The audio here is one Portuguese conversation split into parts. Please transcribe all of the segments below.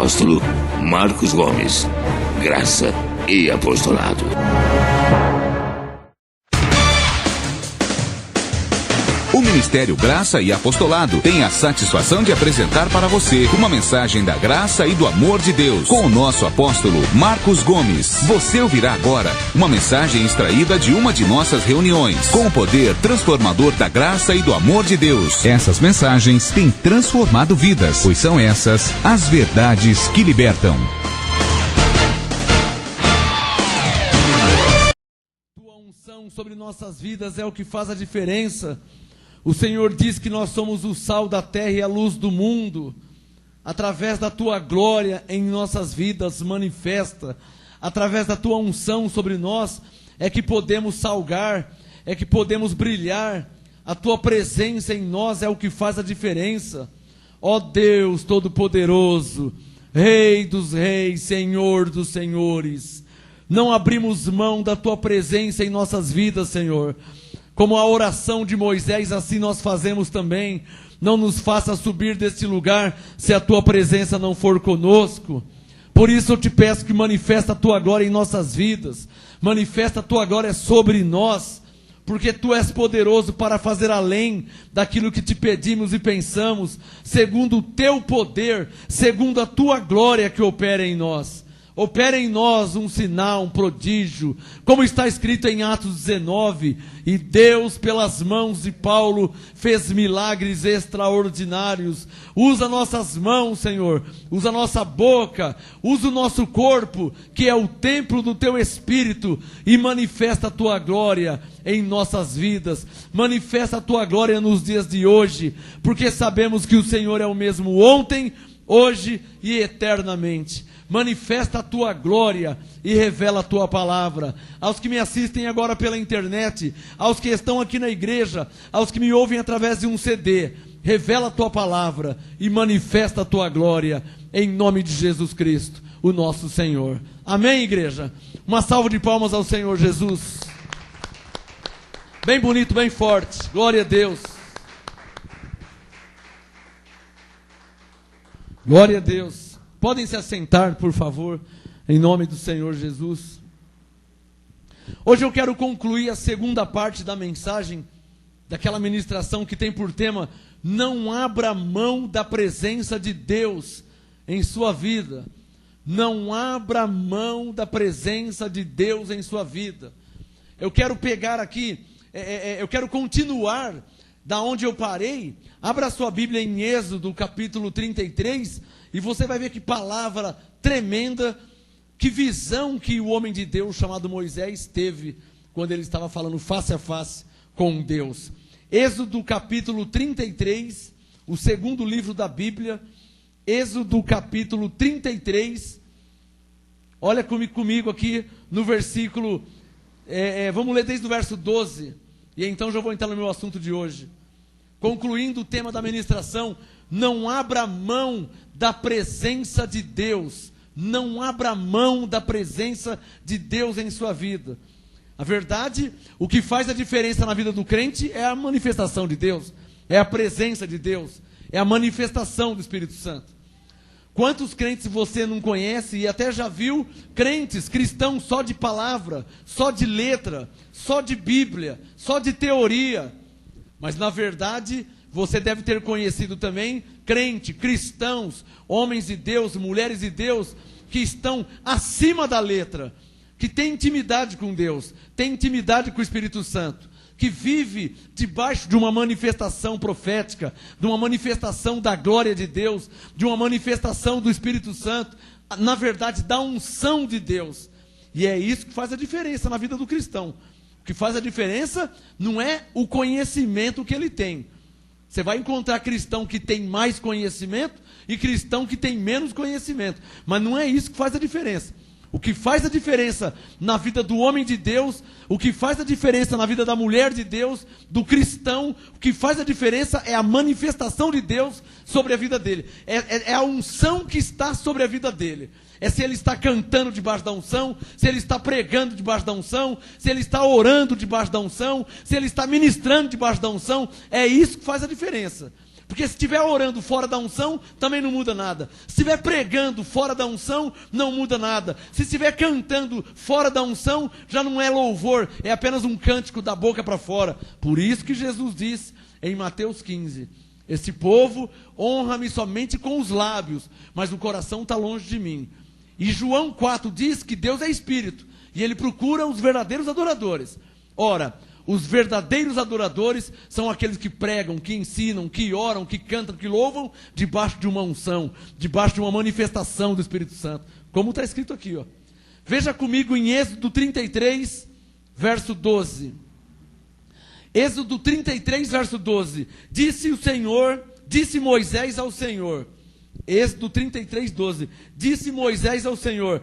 apóstolo Marcos Gomes. Graça e apostolado. O Ministério Graça e Apostolado tem a satisfação de apresentar para você uma mensagem da graça e do amor de Deus com o nosso apóstolo Marcos Gomes. Você ouvirá agora uma mensagem extraída de uma de nossas reuniões com o poder transformador da graça e do amor de Deus. Essas mensagens têm transformado vidas, pois são essas as verdades que libertam. Tua unção sobre nossas vidas é o que faz a diferença. O Senhor diz que nós somos o sal da terra e a luz do mundo. Através da Tua glória em nossas vidas manifesta, através da Tua unção sobre nós, é que podemos salgar, é que podemos brilhar. A Tua presença em nós é o que faz a diferença. Ó Deus Todo-Poderoso, Rei dos reis, Senhor dos senhores, não abrimos mão da Tua presença em nossas vidas, Senhor. Como a oração de Moisés, assim nós fazemos também. Não nos faça subir deste lugar se a Tua presença não for conosco. Por isso eu te peço que manifesta a Tua glória em nossas vidas. Manifesta a Tua glória sobre nós. Porque Tu és poderoso para fazer além daquilo que te pedimos e pensamos. Segundo o Teu poder, segundo a Tua glória que opera em nós. Opera em nós um sinal, um prodígio, como está escrito em Atos 19, e Deus pelas mãos de Paulo fez milagres extraordinários. Usa nossas mãos, Senhor, usa nossa boca, usa o nosso corpo, que é o templo do Teu Espírito, e manifesta a Tua glória em nossas vidas. Manifesta a Tua glória nos dias de hoje, porque sabemos que o Senhor é o mesmo ontem, hoje e eternamente. Manifesta a Tua glória e revela a Tua palavra. Aos que me assistem agora pela internet, aos que estão aqui na igreja, aos que me ouvem através de um CD, revela a Tua palavra e manifesta a Tua glória, em nome de Jesus Cristo, o nosso Senhor. Amém, igreja? Uma salva de palmas ao Senhor Jesus. Bem bonito, bem forte. Glória a Deus. Glória a Deus. Podem se assentar, por favor, em nome do Senhor Jesus. Hoje eu quero concluir a segunda parte da mensagem, daquela ministração que tem por tema: não abra mão da presença de Deus em sua vida. Não abra mão da presença de Deus em sua vida. Eu quero pegar aqui, eu quero continuar da onde eu parei. Abra sua Bíblia em Êxodo, capítulo 33, e você vai ver que palavra tremenda, que visão que o homem de Deus chamado Moisés teve quando ele estava falando face a face com Deus. Êxodo capítulo 33, o segundo livro da Bíblia, Êxodo capítulo 33, olha comigo aqui no versículo, vamos ler desde o verso 12, e então já vou entrar no meu assunto de hoje. Concluindo o tema da ministração: não abra mão da presença de Deus. Não abra mão da presença de Deus em sua vida. A verdade, o que faz a diferença na vida do crente é a manifestação de Deus, é a presença de Deus, é a manifestação do Espírito Santo. Quantos crentes você não conhece e até já viu crentes, cristãos só de palavra, só de letra, só de Bíblia, só de teoria? Mas na verdade, você deve ter conhecido também crente, cristãos, homens de Deus, mulheres de Deus, que estão acima da letra, que têm intimidade com Deus, têm intimidade com o Espírito Santo, que vive debaixo de uma manifestação profética, de uma manifestação da glória de Deus, de uma manifestação do Espírito Santo, na verdade, da unção de Deus. E é isso que faz a diferença na vida do cristão. O que faz a diferença não é o conhecimento que ele tem. Você vai encontrar cristão que tem mais conhecimento e cristão que tem menos conhecimento. Mas não é isso que faz a diferença. O que faz a diferença na vida do homem de Deus, o que faz a diferença na vida da mulher de Deus, do cristão, o que faz a diferença é a manifestação de Deus sobre a vida dele. É a unção que está sobre a vida dele. É se ele está cantando debaixo da unção, se ele está pregando debaixo da unção, se ele está orando debaixo da unção, se ele está ministrando debaixo da unção. É isso que faz a diferença. Porque se estiver orando fora da unção, também não muda nada. Se estiver pregando fora da unção, não muda nada. Se estiver cantando fora da unção, já não é louvor, é apenas um cântico da boca para fora. Por isso que Jesus diz em Mateus 15, este povo honra-me somente com os lábios, mas o coração está longe de mim. E João 4 diz que Deus é espírito, e ele procura os verdadeiros adoradores. Ora, os verdadeiros adoradores são aqueles que pregam, que ensinam, que oram, que cantam, que louvam, debaixo de uma unção, debaixo de uma manifestação do Espírito Santo. Como está escrito aqui, ó. Veja comigo em Êxodo 33, verso 12. Êxodo 33, verso 12. Disse Moisés ao Senhor. Êxodo 33, 12. Disse Moisés ao Senhor: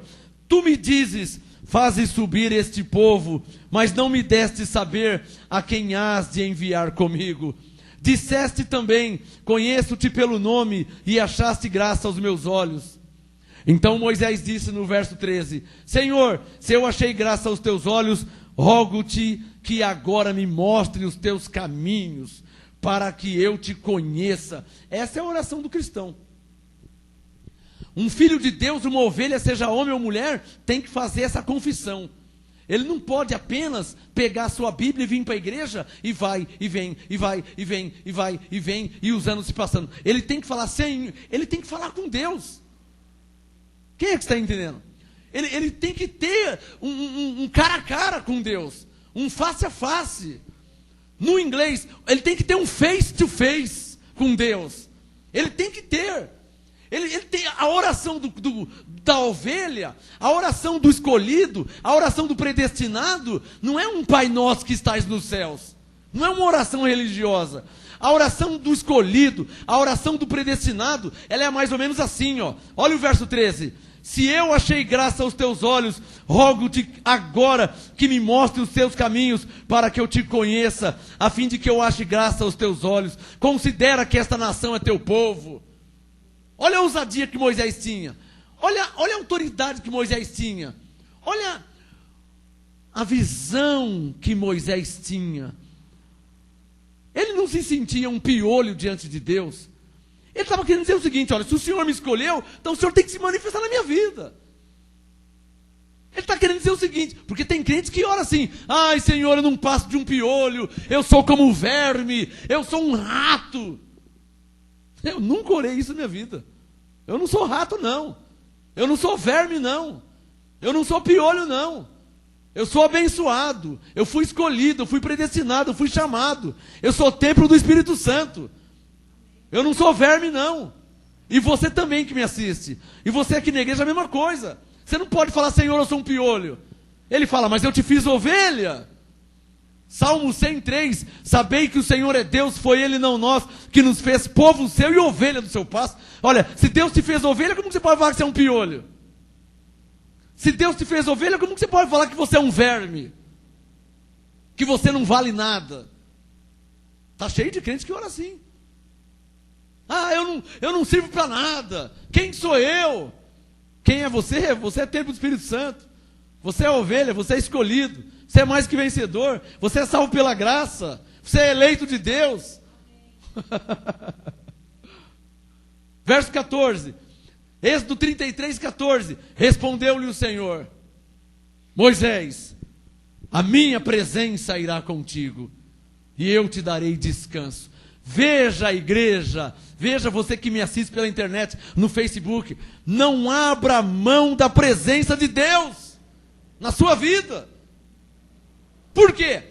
Tu me dizes, faze subir este povo, mas não me deste saber a quem hás de enviar comigo. Disseste também, conheço-te pelo nome, e achaste graça aos meus olhos. Então Moisés disse no verso 13: Senhor, se eu achei graça aos teus olhos, rogo-te que agora me mostre os teus caminhos, para que eu te conheça. Essa é a oração do cristão. Um filho de Deus, uma ovelha, seja homem ou mulher, tem que fazer essa confissão. Ele não pode apenas pegar a sua Bíblia e vir para a igreja e vai, e vem, e vai, e vem, e vai, e vem, e os anos se passando. Ele tem que falar Senhor, ele tem que falar com Deus. Quem é que está entendendo? Ele tem que ter um cara a cara com Deus, um face a face. No inglês, ele tem que ter um face to face com Deus. Ele tem que ter. Ele tem a oração da ovelha, a oração do escolhido, a oração do predestinado, não é um Pai Nosso que estás nos céus, não é uma oração religiosa. A oração do escolhido, a oração do predestinado, ela é mais ou menos assim, ó. Olha o verso 13. Se eu achei graça aos teus olhos, rogo-te agora que me mostre os teus caminhos, para que eu te conheça, a fim de que eu ache graça aos teus olhos. Considera que esta nação é teu povo. Olha a ousadia que Moisés tinha. Olha a autoridade que Moisés tinha. Olha a visão que Moisés tinha. Ele não se sentia um piolho diante de Deus. Ele estava querendo dizer o seguinte: olha, se o Senhor me escolheu, então o Senhor tem que se manifestar na minha vida. Ele está querendo dizer o seguinte, porque tem crentes que oram assim: ai Senhor, eu não passo de um piolho, eu sou como um verme, eu sou um rato. Eu nunca orei isso na minha vida. Eu não sou rato, não. Eu não sou verme, não. Eu não sou piolho, não. Eu sou abençoado. Eu fui escolhido, eu fui predestinado, eu fui chamado. Eu sou templo do Espírito Santo. Eu não sou verme, não. E você também que me assiste. E você aqui na igreja é a mesma coisa. Você não pode falar: Senhor, eu sou um piolho. Ele fala: mas eu te fiz ovelha. Salmo 103, sabei que o Senhor é Deus, foi Ele, não nós, que nos fez povo seu e ovelha do seu pasto. Olha, se Deus te fez ovelha, como que você pode falar que você é um piolho? Se Deus te fez ovelha, como que você pode falar que você é um verme? Que você não vale nada? Está cheio de crentes que oram assim. Ah, eu não sirvo para nada. Quem sou eu? Quem é você? Você é templo do Espírito Santo. Você é ovelha, você é escolhido. Você é mais que vencedor. Você é salvo pela graça. Você é eleito de Deus. Verso 14. Êxodo 33, 14. Respondeu-lhe o Senhor: Moisés, a minha presença irá contigo, e eu te darei descanso. Veja a igreja, veja você que me assiste pela internet, no Facebook, não abra mão da presença de Deus na sua vida. Por quê?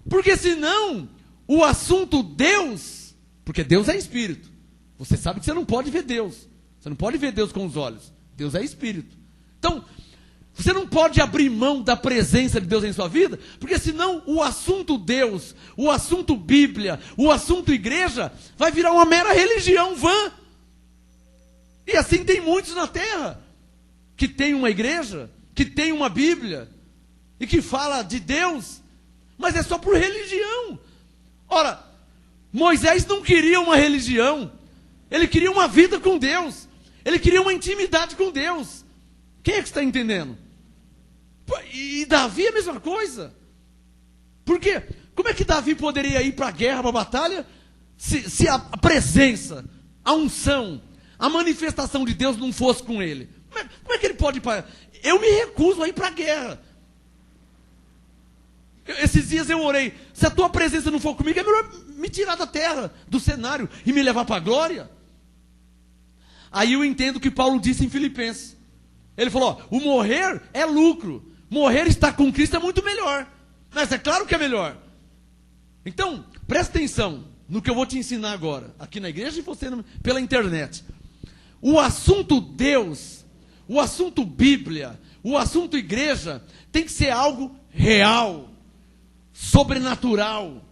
Porque senão o assunto Deus, porque Deus é espírito, você sabe que você não pode ver Deus, você não pode ver Deus com os olhos, Deus é espírito. Então, você não pode abrir mão da presença de Deus em sua vida, porque senão o assunto Deus, o assunto Bíblia, o assunto igreja, vai virar uma mera religião vã. E assim tem muitos na terra, que tem uma igreja, que tem uma Bíblia, e que fala de Deus, mas é só por religião. Ora, Moisés não queria uma religião, ele queria uma vida com Deus, ele queria uma intimidade com Deus. Quem é que está entendendo? E Davi é a mesma coisa. Por quê? Como é que Davi poderia ir para a guerra, para a batalha, se a presença, a unção, a manifestação de Deus não fosse com ele? Como é que ele pode ir para... Eu me recuso a ir para a guerra. Esses dias eu orei, se a tua presença não for comigo, é melhor me tirar da terra, do cenário, e me levar para a glória. Aí eu entendo o que Paulo disse em Filipenses. Ele falou, ó, o morrer é lucro. Morrer e estar com Cristo é muito melhor. Mas é claro que é melhor. Então, presta atenção no que eu vou te ensinar agora, aqui na igreja e você pela internet. O assunto Deus, o assunto Bíblia, o assunto igreja, tem que ser algo real, sobrenatural,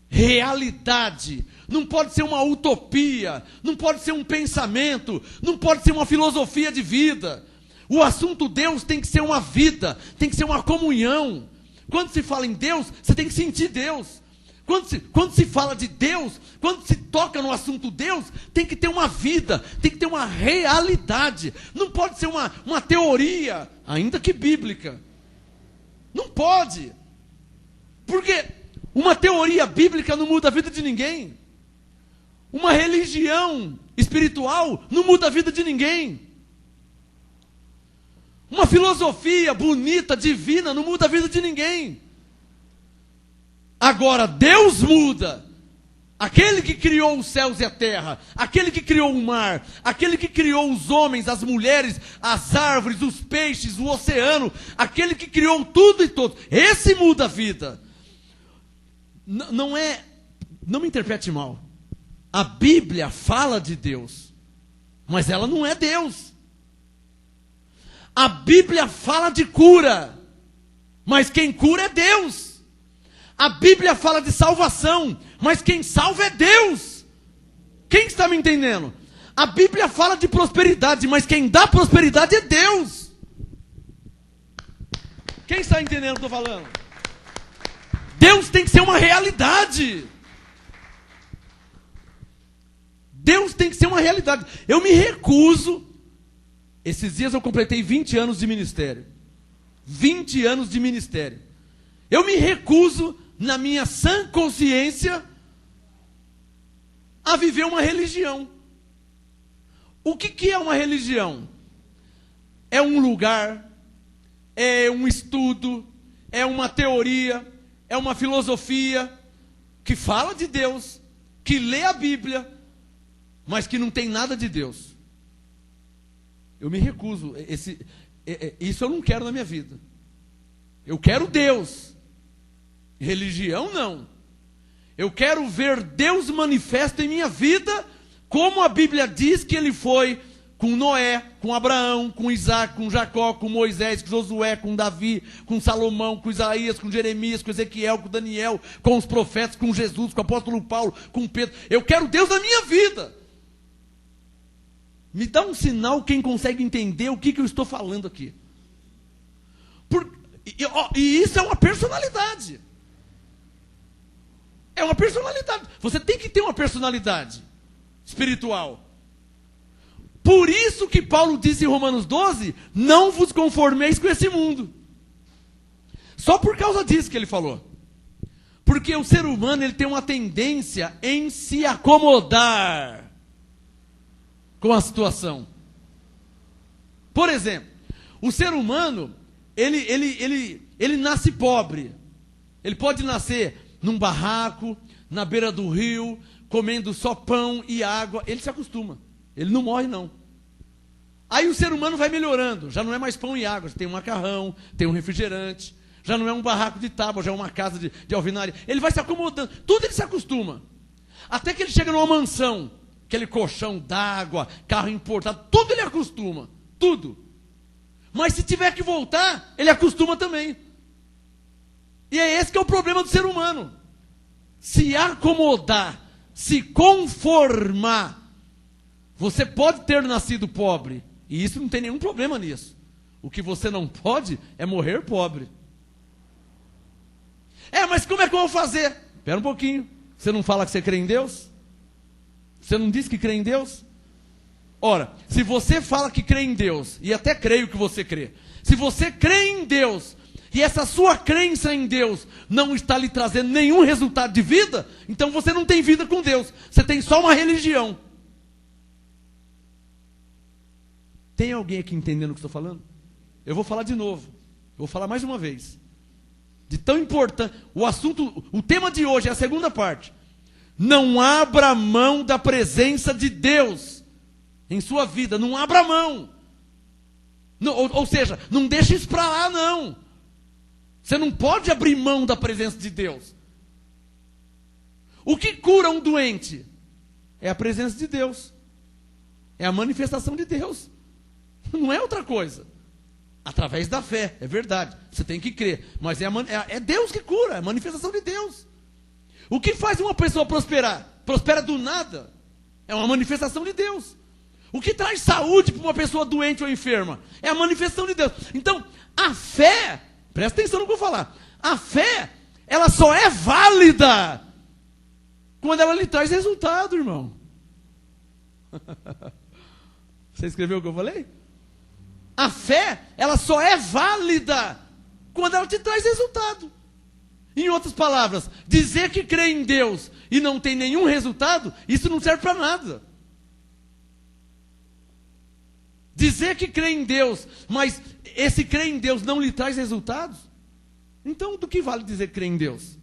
realidade. Não pode ser uma utopia, não pode ser um pensamento, não pode ser uma filosofia de vida. O assunto Deus tem que ser uma vida, tem que ser uma comunhão. Quando se fala em Deus, você tem que sentir Deus. Quando se fala de Deus, quando se toca no assunto Deus, tem que ter uma vida, tem que ter uma realidade. Não pode ser uma teoria, ainda que bíblica. Não pode. Porque uma teoria bíblica não muda a vida de ninguém. Uma religião espiritual não muda a vida de ninguém. Uma filosofia bonita, divina, não muda a vida de ninguém. Agora, Deus muda. Aquele que criou os céus e a terra, aquele que criou o mar, aquele que criou os homens, as mulheres, as árvores, os peixes, o oceano, aquele que criou tudo e todos, esse muda a vida. Não me interprete mal. A Bíblia fala de Deus, mas ela não é Deus. A Bíblia fala de cura, mas quem cura é Deus. A Bíblia fala de salvação, mas quem salva é Deus. Quem está me entendendo? A Bíblia fala de prosperidade, mas quem dá prosperidade é Deus. Quem está entendendo o que eu estou falando? Deus tem que ser uma realidade. Deus tem que ser uma realidade. Eu me recuso. Esses dias eu completei 20 anos de ministério. 20 anos de ministério. Eu me recuso, na minha sã consciência, a viver uma religião. O que é uma religião? É um lugar, é um estudo, é uma teoria, é uma filosofia que fala de Deus, que lê a Bíblia, mas que não tem nada de Deus. Eu me recuso. Isso eu não quero na minha vida. Eu quero Deus. Religião não. Eu quero ver Deus manifesto em minha vida, como a Bíblia diz que ele foi com Noé, com Abraão, com Isaac, com Jacó, com Moisés, com Josué, com Davi, com Salomão, com Isaías, com Jeremias, com Ezequiel, com Daniel, com os profetas, com Jesus, com o apóstolo Paulo, com Pedro. Eu quero Deus na minha vida. Me dá um sinal quem consegue entender o que eu estou falando aqui. E isso é uma personalidade. É uma personalidade. Você tem que ter uma personalidade espiritual. Por isso que Paulo disse em Romanos 12, não vos conformeis com esse mundo. Só por causa disso que ele falou. Porque o ser humano ele tem uma tendência em se acomodar com a situação. Por exemplo, o ser humano, ele nasce pobre. Ele pode nascer num barraco, na beira do rio, comendo só pão e água. Ele se acostuma. Ele não morre, não. Aí o ser humano vai melhorando. Já não é mais pão e água. Já tem um macarrão, tem um refrigerante. Já não é um barraco de tábua, já é uma casa de alvenaria. Ele vai se acomodando. Tudo ele se acostuma. Até que ele chega numa mansão. Aquele colchão d'água, carro importado, tudo ele acostuma, tudo. Mas se tiver que voltar, ele acostuma também. E é esse que é o problema do ser humano. Se acomodar, se conformar. Você pode ter nascido pobre, e isso não tem nenhum problema nisso. O que você não pode é morrer pobre. Mas como é que eu vou fazer? Espera um pouquinho, você não fala que você crê em Deus? Você não diz que crê em Deus? Ora, se você fala que crê em Deus, e até creio que você crê, se você crê em Deus, e essa sua crença em Deus não está lhe trazendo nenhum resultado de vida, então você não tem vida com Deus, você tem só uma religião. Tem alguém aqui entendendo o que estou falando? Eu vou falar de novo, vou falar mais uma vez. De tão importante, o tema de hoje é a segunda parte. Não abra mão da presença de Deus em sua vida, não abra mão. Não, ou seja, não deixe isso para lá, não. Você não pode abrir mão da presença de Deus. O que cura um doente é a presença de Deus, é a manifestação de Deus, não é outra coisa. Através da fé, é verdade, você tem que crer, mas é Deus que cura, é a manifestação de Deus. O que faz uma pessoa prosperar? Prospera do nada, é uma manifestação de Deus. O que traz saúde para uma pessoa doente ou enferma? É a manifestação de Deus. Então, a fé, presta atenção no que eu vou falar, a fé, ela só é válida quando ela lhe traz resultado, irmão. Você escreveu o que eu falei? A fé, ela só é válida quando ela te traz resultado. Em outras palavras, dizer que crê em Deus e não tem nenhum resultado, isso não serve para nada. Dizer que crê em Deus, mas esse crer em Deus não lhe traz resultados, então do que vale dizer que crê em Deus?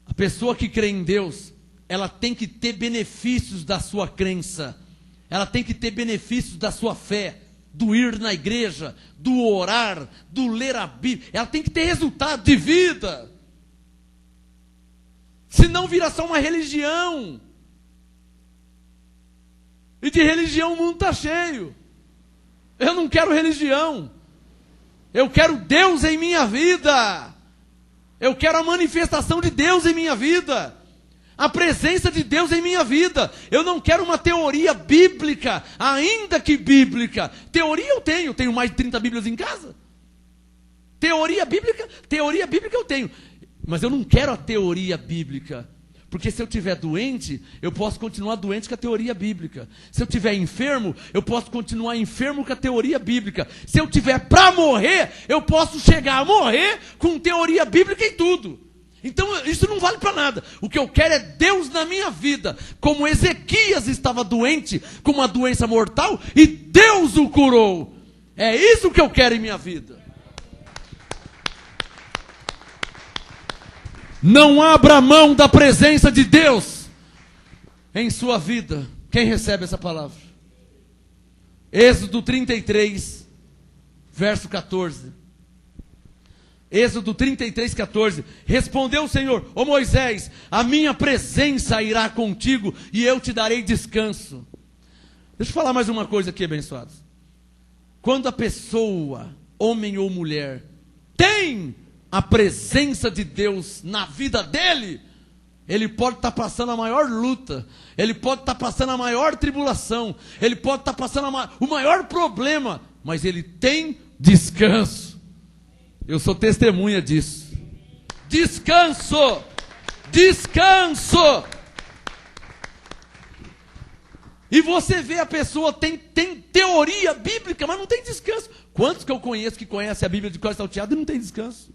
A pessoa que crê em Deus, ela tem que ter benefícios da sua crença. Ela tem que ter benefícios da sua fé, do ir na igreja, do orar, do ler a Bíblia. Ela tem que ter resultado de vida. Senão vira só uma religião. E de religião o mundo está cheio. Eu não quero religião. Eu quero Deus em minha vida. Eu quero a manifestação de Deus em minha vida. A presença de Deus em minha vida. Eu não quero uma teoria bíblica, ainda que bíblica. Teoria eu tenho mais de 30 Bíblias em casa. Teoria bíblica eu tenho. Mas eu não quero a teoria bíblica. Porque se eu estiver doente, eu posso continuar doente com a teoria bíblica. Se eu estiver enfermo, eu posso continuar enfermo com a teoria bíblica. Se eu estiver para morrer, eu posso chegar a morrer com teoria bíblica e tudo. Então isso não vale para nada. O que eu quero é Deus na minha vida. Como Ezequias estava doente com uma doença mortal e Deus o curou. É isso que eu quero em minha vida. Não abra mão da presença de Deus em sua vida. Quem recebe essa palavra? Êxodo 33, verso 14. Êxodo 33, 14. Respondeu o Senhor: ó Moisés, a minha presença irá contigo e eu te darei descanso. Deixa eu falar mais uma coisa aqui, abençoados. Quando a pessoa, homem ou mulher, tem a presença de Deus na vida dele, ele pode estar passando a maior luta, ele pode estar passando a maior tribulação, ele pode estar passando o maior problema, mas ele tem descanso. Eu sou testemunha disso. Descanso! Descanso! E você vê a pessoa tem teoria bíblica, mas não tem descanso. Quantos que eu conheço que conhecem a Bíblia de cor salteado e não tem descanso?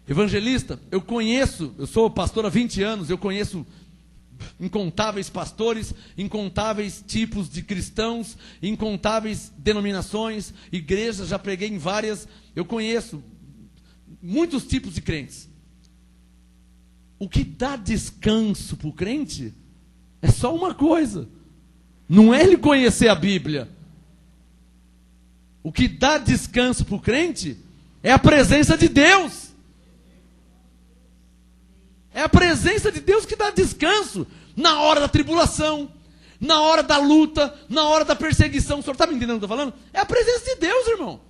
Evangelista, eu sou pastor há 20 anos, eu conheço incontáveis pastores, incontáveis tipos de cristãos, incontáveis denominações, igrejas, já preguei em várias, eu conheço muitos tipos de crentes. O que dá descanso para o crente é só uma coisa, não é ele conhecer a Bíblia. O que dá descanso para o crente é a presença de Deus. É a presença de Deus que dá descanso na hora da tribulação, na hora da luta, na hora da perseguição. O senhor está me entendendo o que eu estou falando? É a presença de Deus, irmão.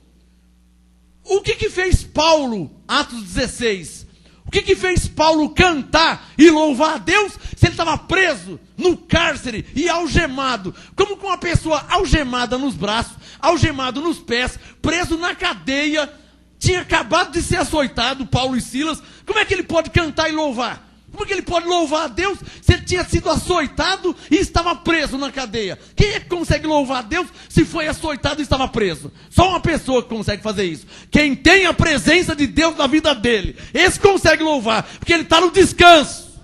O que fez Paulo, Atos 16? O que fez Paulo cantar e louvar a Deus se ele estava preso no cárcere e algemado? Como que uma pessoa algemada nos braços, algemado nos pés, preso na cadeia, tinha acabado de ser açoitado, Paulo e Silas, como é que ele pode cantar e louvar? Como que ele pode louvar a Deus se ele tinha sido açoitado e estava preso na cadeia? Quem é que consegue louvar a Deus se foi açoitado e estava preso? Só uma pessoa que consegue fazer isso. Quem tem a presença de Deus na vida dele. Esse consegue louvar, porque ele está no descanso.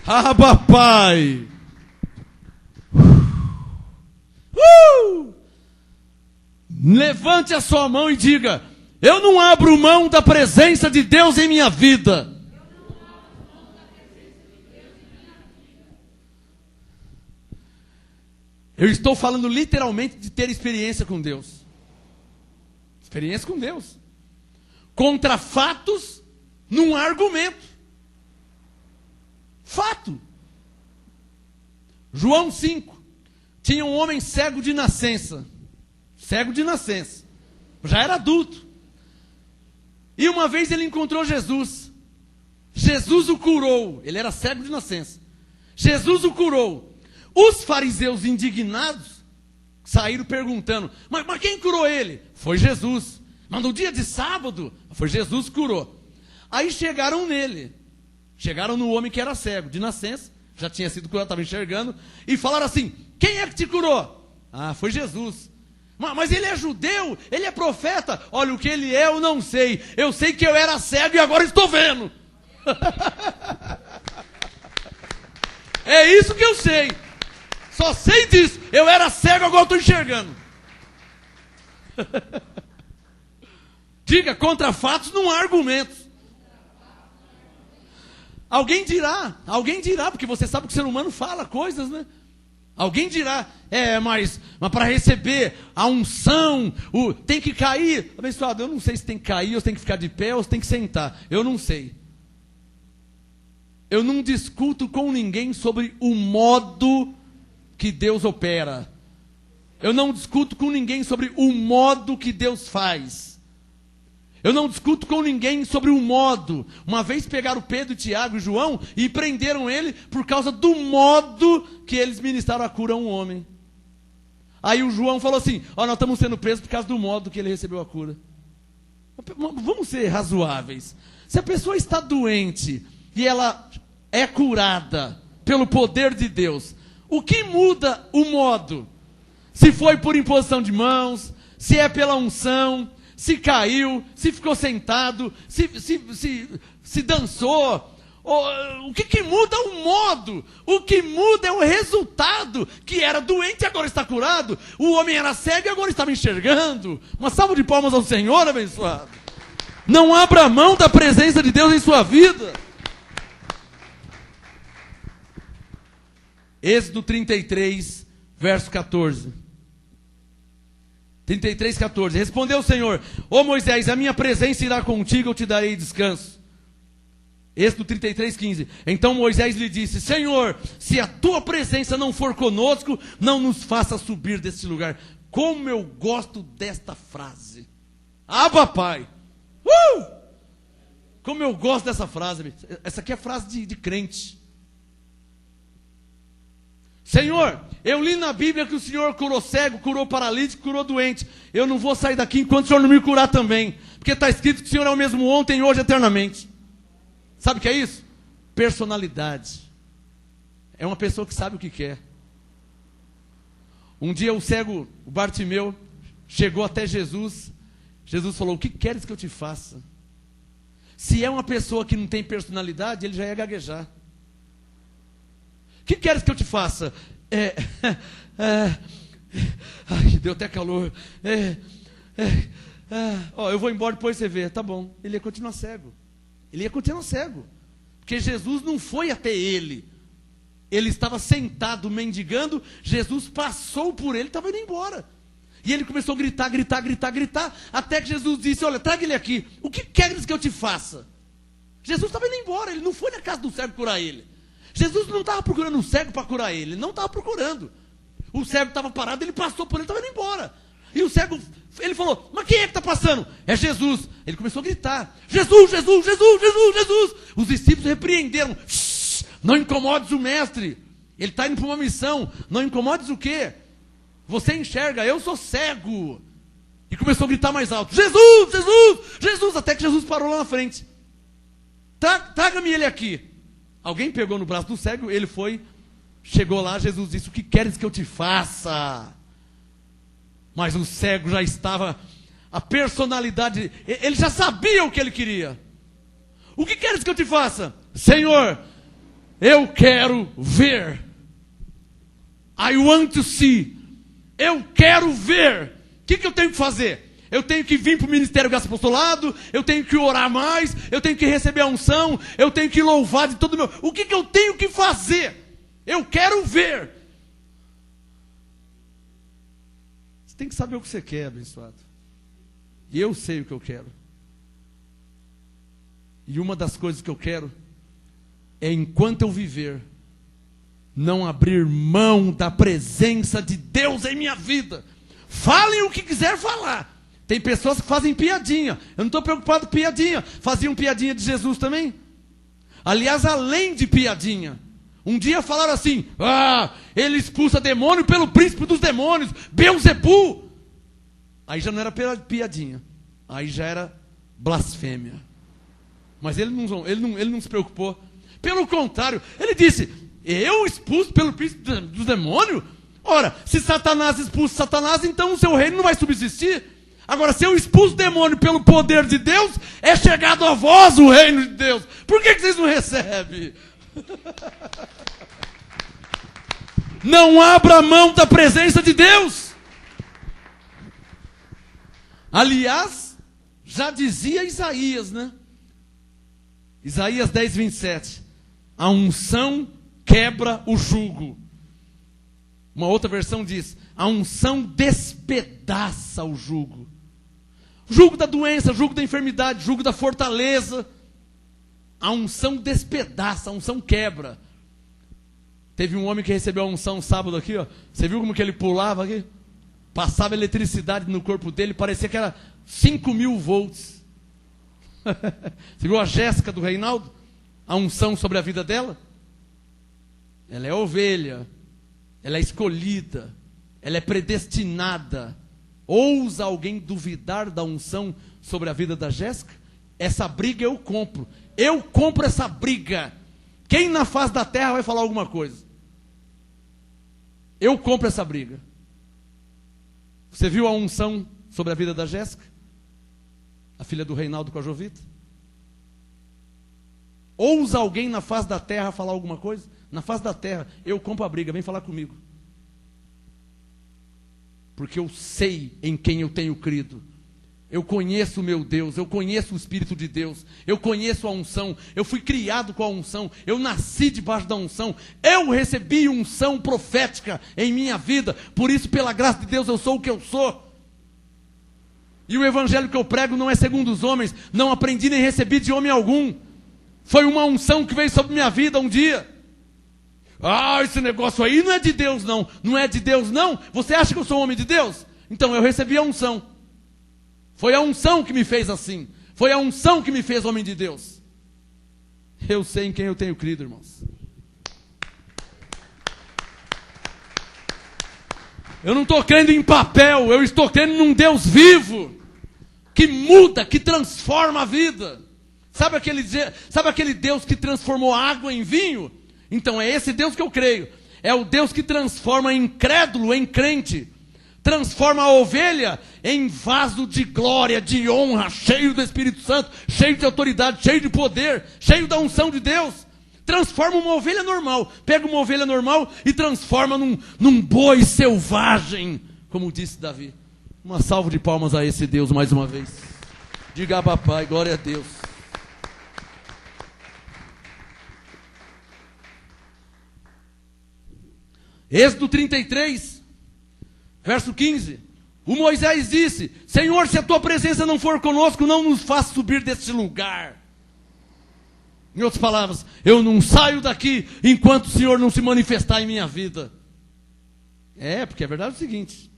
Ah, papai! Levante a sua mão e diga: eu não abro mão da presença de Deus em minha vida. Eu estou falando literalmente de ter experiência com Deus. Experiência com Deus. Contra fatos, num argumento. Fato. João 5. Tinha um homem cego de nascença. Cego de nascença. Já era adulto. E uma vez ele encontrou Jesus. Jesus o curou. Ele era cego de nascença. Jesus o curou. Os fariseus indignados saíram perguntando: mas quem curou ele? Foi Jesus. Mas no dia de sábado, foi Jesus que curou. Aí chegaram nele. Chegaram no homem que era cego de nascença. Já tinha sido curado, estava enxergando. E falaram assim: quem é que te curou? Ah, foi Jesus. Mas ele é judeu, ele é profeta. Olha, o que ele é eu não sei. Eu sei que eu era cego e agora estou vendo. É isso que eu sei. Só sei disso. Eu era cego, agora estou enxergando. Diga: contra fatos não há argumentos. Alguém dirá, porque você sabe que o ser humano fala coisas, né? Alguém dirá: mas para receber a unção, tem que cair. Abençoado, eu não sei se tem que cair, ou se tem que ficar de pé, ou se tem que sentar. Eu não sei. Eu não discuto com ninguém sobre o modo que Deus opera. Eu não discuto com ninguém sobre o modo que Deus faz. Eu não discuto com ninguém sobre o modo. Uma vez pegaram Pedro, Tiago e João e prenderam ele por causa do modo que eles ministraram a cura a um homem. Aí o João falou assim: nós estamos sendo presos por causa do modo que ele recebeu a cura. Vamos ser razoáveis. Se a pessoa está doente e ela é curada pelo poder de Deus, o que muda o modo? Se foi por imposição de mãos, se é pela unção, se caiu, se ficou sentado, se dançou. O que muda o modo? O que muda é o resultado. Que era doente e agora está curado. O homem era cego e agora estava enxergando. Uma salva de palmas ao Senhor, abençoado. Não abra mão da presença de Deus em sua vida. Êxodo 33, verso 14. 33, 14. Respondeu o Senhor: Ô Moisés, a minha presença irá contigo, eu te darei descanso. Êxodo 33, 15. Então Moisés lhe disse: Senhor, se a tua presença não for conosco, não nos faça subir deste lugar. Como eu gosto desta frase. Ah, papai. Como eu gosto dessa frase. Essa aqui é a frase de crente. Senhor, eu li na Bíblia que o Senhor curou cego, curou paralítico, curou doente. Eu não vou sair daqui enquanto o Senhor não me curar também. Porque está escrito que o Senhor é o mesmo ontem, hoje, eternamente. Sabe o que é isso? Personalidade. É uma pessoa que sabe o que quer. Um dia o cego, o Bartimeu, chegou até Jesus. Jesus falou: o que queres que eu te faça? Se é uma pessoa que não tem personalidade, ele já ia gaguejar. O que queres que eu te faça? Ai, deu até calor. Eu vou embora, depois você vê. Tá bom. Ele ia continuar cego. Ele ia continuar cego. Porque Jesus não foi até ele. Ele estava sentado, mendigando. Jesus passou por ele e estava indo embora. E ele começou a gritar, até que Jesus disse: olha, traga ele aqui. O que queres que eu te faça? Jesus estava indo embora. Ele não foi na casa do cego curar ele. Jesus não estava procurando um cego para curar ele. Ele não estava procurando. O cego estava parado, ele passou por ele, estava indo embora. E o cego, ele falou: mas quem é que está passando? É Jesus. Ele começou a gritar: Jesus, Jesus, Jesus, Jesus, Jesus. Os discípulos repreenderam: não incomodes o mestre. Ele está indo para uma missão. Não incomodes o quê? Você enxerga, eu sou cego. E começou a gritar mais alto: Jesus, Jesus, Jesus, até que Jesus parou lá na frente. Traga-me ele aqui. Alguém pegou no braço do cego, ele foi, chegou lá, Jesus disse: o que queres que eu te faça? Mas o cego já estava, a personalidade, ele já sabia o que ele queria. O que queres que eu te faça? Senhor, eu quero ver. I want to see. Eu quero ver. O que eu tenho que fazer? Eu tenho que vir para o Ministério Graça e Apostolado, eu tenho que orar mais, eu tenho que receber a unção, eu tenho que louvar de todo o meu... O que eu tenho que fazer? Eu quero ver. Você tem que saber o que você quer, abençoado. E eu sei o que eu quero. E uma das coisas que eu quero é, enquanto eu viver, não abrir mão da presença de Deus em minha vida. Falem o que quiser falar. Tem pessoas que fazem piadinha. Eu não estou preocupado com piadinha. Faziam piadinha de Jesus também. Aliás, além de piadinha, um dia falaram assim: ele expulsa demônio pelo príncipe dos demônios, Beelzebu. Aí já não era piadinha. Aí já era blasfêmia. Mas ele não se preocupou. Pelo contrário, ele disse: eu expulso pelo príncipe dos demônios? Ora, se Satanás expulsa Satanás, então o seu reino não vai subsistir. Agora, se eu expulso o demônio pelo poder de Deus, é chegado a vós o reino de Deus. Por que vocês não recebem? Não abra mão da presença de Deus. Aliás, já dizia Isaías, né? Isaías 10, 27. A unção quebra o jugo. Uma outra versão diz: a unção despedaça o jugo. Jugo da doença, jugo da enfermidade, jugo da fortaleza. A unção despedaça, a unção quebra. Teve um homem que recebeu a unção sábado aqui, ó. Você viu como que ele pulava aqui? Passava eletricidade no corpo dele, parecia que era 5.000 volts. Você viu a Jéssica do Reinaldo? A unção sobre a vida dela? Ela é ovelha, ela é escolhida, ela é predestinada. Ousa alguém duvidar da unção sobre a vida da Jéssica? Essa briga eu compro. Eu compro essa briga. Quem na face da terra vai falar alguma coisa? Eu compro essa briga. Você viu a unção sobre a vida da Jéssica? A filha do Reinaldo com a Jovita? Ousa alguém na face da terra falar alguma coisa? Na face da terra, eu compro a briga, vem falar comigo. Porque eu sei em quem eu tenho crido. Eu conheço o meu Deus, eu conheço o Espírito de Deus, eu conheço a unção, eu fui criado com a unção, eu nasci debaixo da unção, eu recebi unção profética em minha vida, por isso, pela graça de Deus, eu sou o que eu sou. E o evangelho que eu prego não é segundo os homens, não aprendi nem recebi de homem algum, foi uma unção que veio sobre minha vida um dia. Esse negócio aí não é de Deus não, não é de Deus não, você acha que eu sou homem de Deus? Então eu recebi a unção. Foi a unção que me fez assim. Foi a unção que me fez homem de Deus. Eu sei em quem eu tenho crido, irmãos. Eu não estou crendo em papel, eu estou crendo num Deus vivo, que muda, que transforma a vida. Sabe aquele Deus que transformou água em vinho? Então é esse Deus que eu creio. É o Deus que transforma incrédulo em crente. Transforma a ovelha em vaso de glória, de honra, cheio do Espírito Santo, cheio de autoridade, cheio de poder, cheio da unção de Deus. Transforma uma ovelha normal, pega uma ovelha normal e transforma num boi selvagem, como disse Davi. Uma salva de palmas a esse Deus mais uma vez. Diga a papai, glória a Deus. Êxodo 33. Verso 15, o Moisés disse: Senhor, se a tua presença não for conosco, não nos faça subir deste lugar. Em outras palavras, eu não saio daqui enquanto o Senhor não se manifestar em minha vida. Porque a verdade é o seguinte: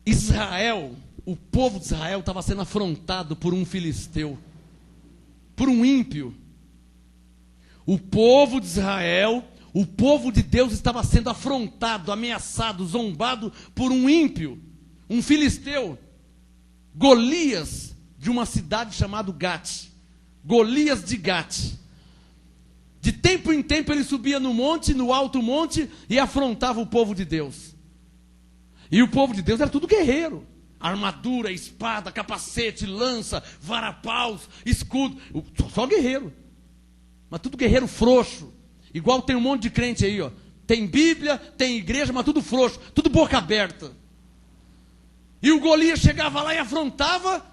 Israel, o povo de Israel estava sendo afrontado por um filisteu, por um ímpio. O povo de Israel, O povo de Deus estava sendo afrontado, ameaçado, zombado por um ímpio, um filisteu, Golias, de uma cidade chamada Gate. Golias de Gate. De tempo em tempo ele subia no monte, no alto monte, e afrontava o povo de Deus. E o povo de Deus era tudo guerreiro. Armadura, espada, capacete, lança, varapaus, escudo. Só guerreiro. Mas tudo guerreiro frouxo. Igual tem um monte de crente aí, ó. Tem Bíblia, tem igreja, mas tudo frouxo, tudo boca aberta. E o Golias chegava lá e afrontava,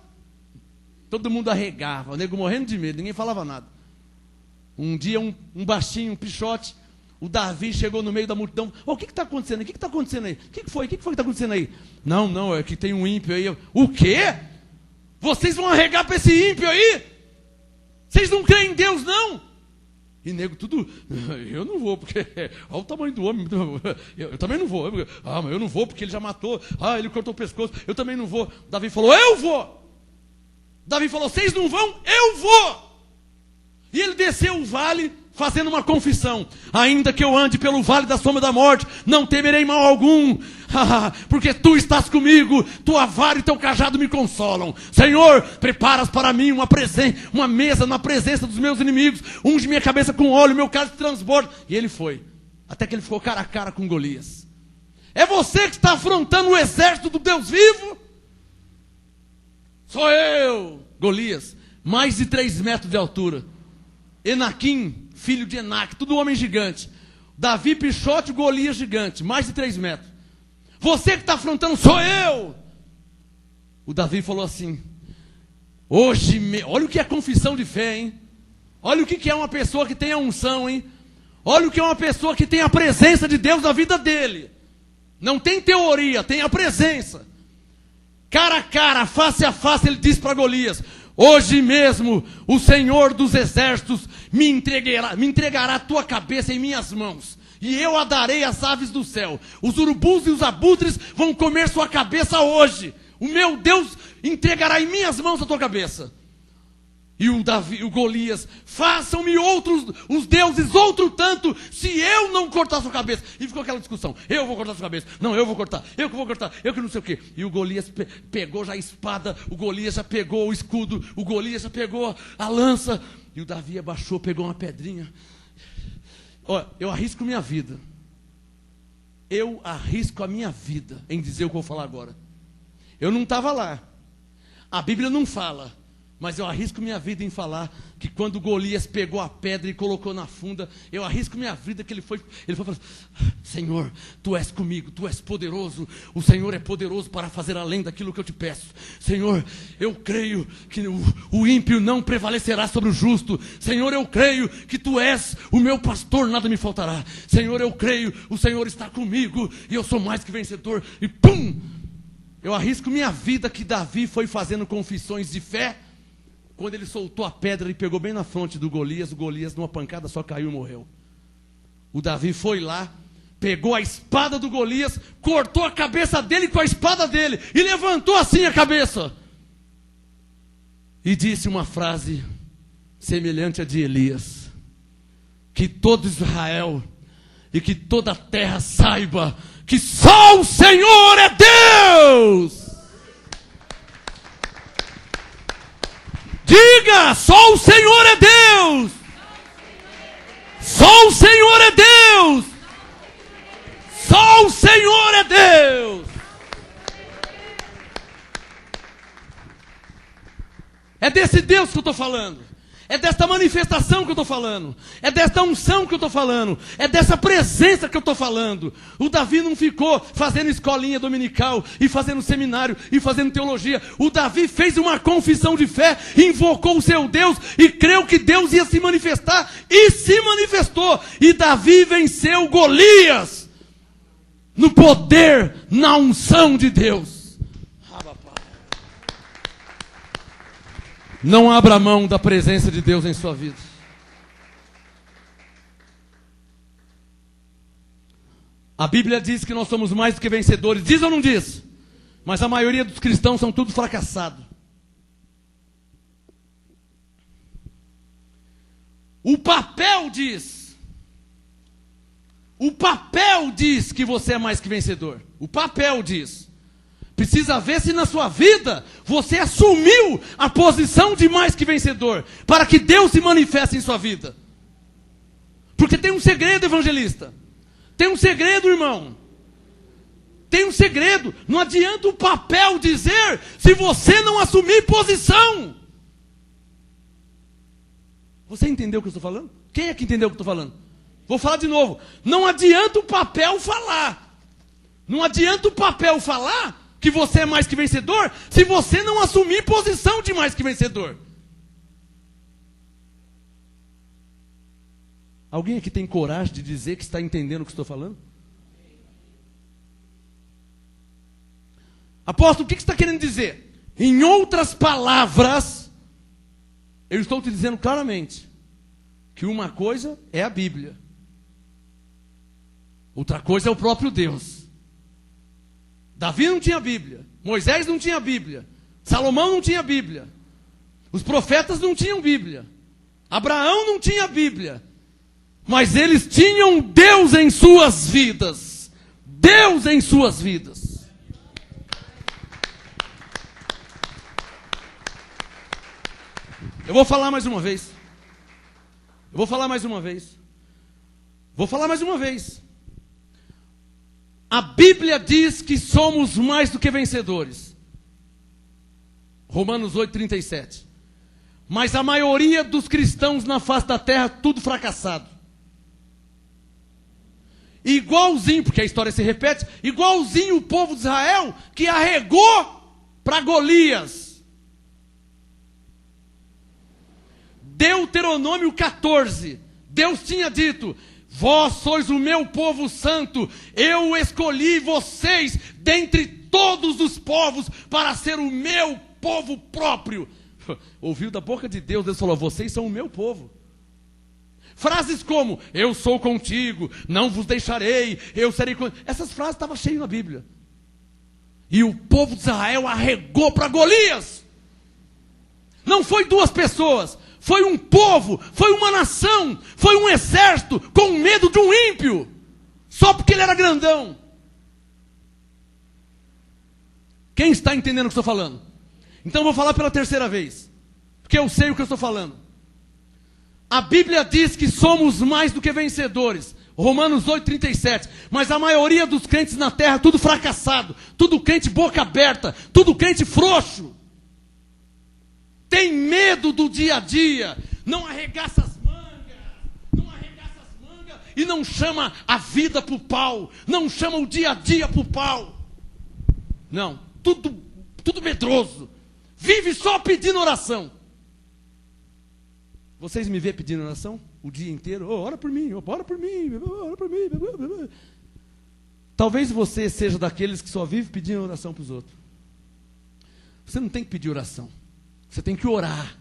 todo mundo arregava, o nego morrendo de medo, ninguém falava nada. Um dia um baixinho, um pichote, o Davi chegou no meio da multidão. O que está acontecendo aí? O que está acontecendo aí? O que foi que está acontecendo aí? Não, é que tem um ímpio aí. O quê? Vocês vão arregar para esse ímpio aí? Vocês não creem em Deus, não? E nego tudo, eu não vou, porque olha o tamanho do homem, eu também não vou. Mas eu não vou porque ele já matou, ele cortou o pescoço, eu também não vou. Davi falou, eu vou. Davi falou, vocês não vão, eu vou. E ele desceu o vale fazendo uma confissão. Ainda que eu ande pelo vale da sombra da morte, não temerei mal algum, porque tu estás comigo, tua vara e teu cajado me consolam. Senhor, preparas para mim uma mesa na presença dos meus inimigos, unge minha cabeça com óleo, meu cálice transborda. E ele foi, até que ele ficou cara a cara com Golias. É você que está afrontando o exército do Deus vivo? Sou eu. Golias, mais de 3 metros de altura. Enaquim, filho de Enaque, tudo homem gigante. Davi pichote, Golias gigante, mais de 3 metros. Você que está afrontando, sou eu. O Davi falou assim, olha o que é confissão de fé, hein? Olha o que é uma pessoa que tem a unção, hein? Olha o que é uma pessoa que tem a presença de Deus na vida dele. Não tem teoria, tem a presença. Cara a cara, face a face, ele disse para Golias, hoje mesmo o Senhor dos exércitos me entregará a tua cabeça em minhas mãos, e eu a darei às aves do céu. Os urubus e os abutres vão comer sua cabeça hoje. O meu Deus entregará em minhas mãos a tua cabeça. E o Golias, façam-me os deuses outro tanto, se eu não cortar sua cabeça. E ficou aquela discussão, eu vou cortar sua cabeça, não, eu vou cortar, eu que vou cortar, eu que não sei o quê. E o Golias pegou já a espada, o Golias já pegou o escudo, o Golias já pegou a lança. E o Davi abaixou, pegou uma pedrinha. Olha, eu arrisco minha vida. Eu arrisco a minha vida em dizer o que eu vou falar agora. Eu não estava lá. A Bíblia não fala. Mas eu arrisco minha vida em falar que quando Golias pegou a pedra e colocou na funda, eu arrisco minha vida que ele foi falar, Senhor, tu és comigo, tu és poderoso, o Senhor é poderoso para fazer além daquilo que eu te peço. Senhor, eu creio que o ímpio não prevalecerá sobre o justo. Senhor, eu creio que tu és o meu pastor, nada me faltará. Senhor, eu creio, o Senhor está comigo e eu sou mais que vencedor. E pum! Eu arrisco minha vida que Davi foi fazendo confissões de fé. Quando ele soltou a pedra e pegou bem na fronte do Golias, o Golias numa pancada só caiu e morreu. O Davi foi lá, pegou a espada do Golias, cortou a cabeça dele com a espada dele e levantou assim a cabeça. E disse uma frase semelhante à de Elias: que todo Israel e que toda a terra saiba que só o Senhor é Deus. Diga, só o Senhor é Deus. Só o Senhor é Deus. Só o Senhor é Deus. É desse Deus que eu estou falando. É desta manifestação que eu estou falando. É desta unção que eu estou falando. É dessa presença que eu estou falando. O Davi não ficou fazendo escolinha dominical e fazendo seminário e fazendo teologia. O Davi fez uma confissão de fé, invocou o seu Deus e creu que Deus ia se manifestar e se manifestou. E Davi venceu Golias no poder, na unção de Deus. Não abra mão da presença de Deus em sua vida. A Bíblia diz que nós somos mais do que vencedores. Diz ou não diz? Mas a maioria dos cristãos são tudo fracassados. O papel diz O papel diz que você é mais que vencedor. O papel diz. Precisa ver se na sua vida você assumiu a posição de mais que vencedor, para que Deus se manifeste em sua vida. Porque tem um segredo, evangelista. Tem um segredo, irmão. Tem um segredo. Não adianta o papel dizer se você não assumir posição. Você entendeu o que eu estou falando? Quem é que entendeu o que eu estou falando? Vou falar de novo. Não adianta o papel falar. Não adianta o papel falar que você é mais que vencedor se você não assumir posição de mais que vencedor. Alguém aqui tem coragem de dizer que está entendendo o que estou falando? Apóstolo, o que você está querendo dizer? Em outras palavras, eu estou te dizendo claramente que uma coisa é a Bíblia, outra coisa é o próprio Deus. Davi não tinha Bíblia, Moisés não tinha Bíblia, Salomão não tinha Bíblia, os profetas não tinham Bíblia, Abraão não tinha Bíblia, mas eles tinham Deus em suas vidas. Deus em suas vidas. Eu vou falar mais uma vez. Vou falar mais uma vez. A Bíblia diz que somos mais do que vencedores. Romanos 8:37. Mas a maioria dos cristãos na face da terra, tudo fracassado. Igualzinho, porque a história se repete, igualzinho o povo de Israel que arregou para Golias. Deuteronômio 14, Deus tinha dito: vós sois o meu povo santo, eu escolhi vocês dentre todos os povos para ser o meu povo próprio. Ouviu da boca de Deus, Deus falou: vocês são o meu povo. Frases como, eu sou contigo, não vos deixarei, eu serei contigo. Essas frases estavam cheias na Bíblia. E o povo de Israel arregou para Golias. Não foi duas pessoas, foi um povo, foi uma nação, foi um exército com medo de um ímpio, só porque ele era grandão. Quem está entendendo o que eu estou falando? Então eu vou falar pela terceira vez, porque eu sei o que eu estou falando. A Bíblia diz que somos mais do que vencedores. Romanos 8:37. Mas a maioria dos crentes na terra, tudo fracassado, tudo crente boca aberta, tudo crente frouxo. Tem medo do dia a dia, não arregaça as mangas e não chama a vida para o pau, não chama o dia a dia para o pau. Não, tudo medroso. Vive só pedindo oração. Vocês me vêem pedindo oração o dia inteiro? Oh, ora por mim, ora por mim, ora por mim. Talvez você seja daqueles que só vive pedindo oração para os outros. Você não tem que pedir oração. Você tem que orar.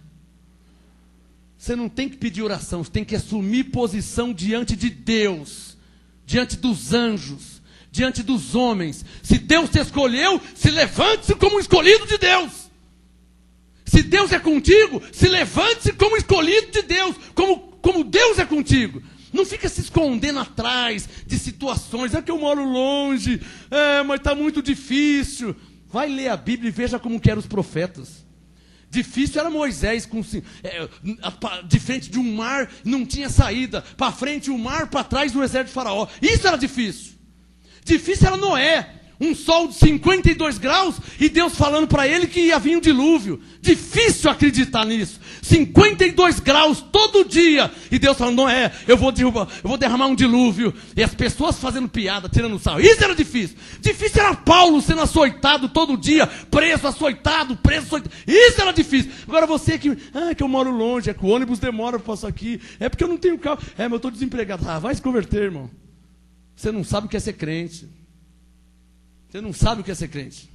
Você não tem que pedir oração. Você tem que assumir posição diante de Deus, diante dos anjos, diante dos homens. Se Deus te escolheu, se levante-se como um escolhido de Deus. Se Deus é contigo, se levante-se como escolhido de Deus, como Deus é contigo. Não fica se escondendo atrás de situações. É que eu moro longe, mas está muito difícil. Vai ler a Bíblia e veja como que eram os profetas. Difícil era Moisés, de frente de um mar, não tinha saída. Para frente o mar, para trás o exército de Faraó. Isso era difícil. Difícil era Noé. Um sol de 52 graus e Deus falando para ele que ia vir um dilúvio. Difícil acreditar nisso. 52 graus todo dia. E Deus falando: Noé, eu vou derramar um dilúvio. E as pessoas fazendo piada, tirando sarro. Isso era difícil. Difícil era Paulo sendo açoitado todo dia. Preso, açoitado. Isso era difícil. Agora você que eu moro longe, é que o ônibus demora para passar aqui. É porque eu não tenho carro. Mas eu estou desempregado. Vai se converter, irmão. Você não sabe o que é ser crente. Você não sabe o que é ser crente.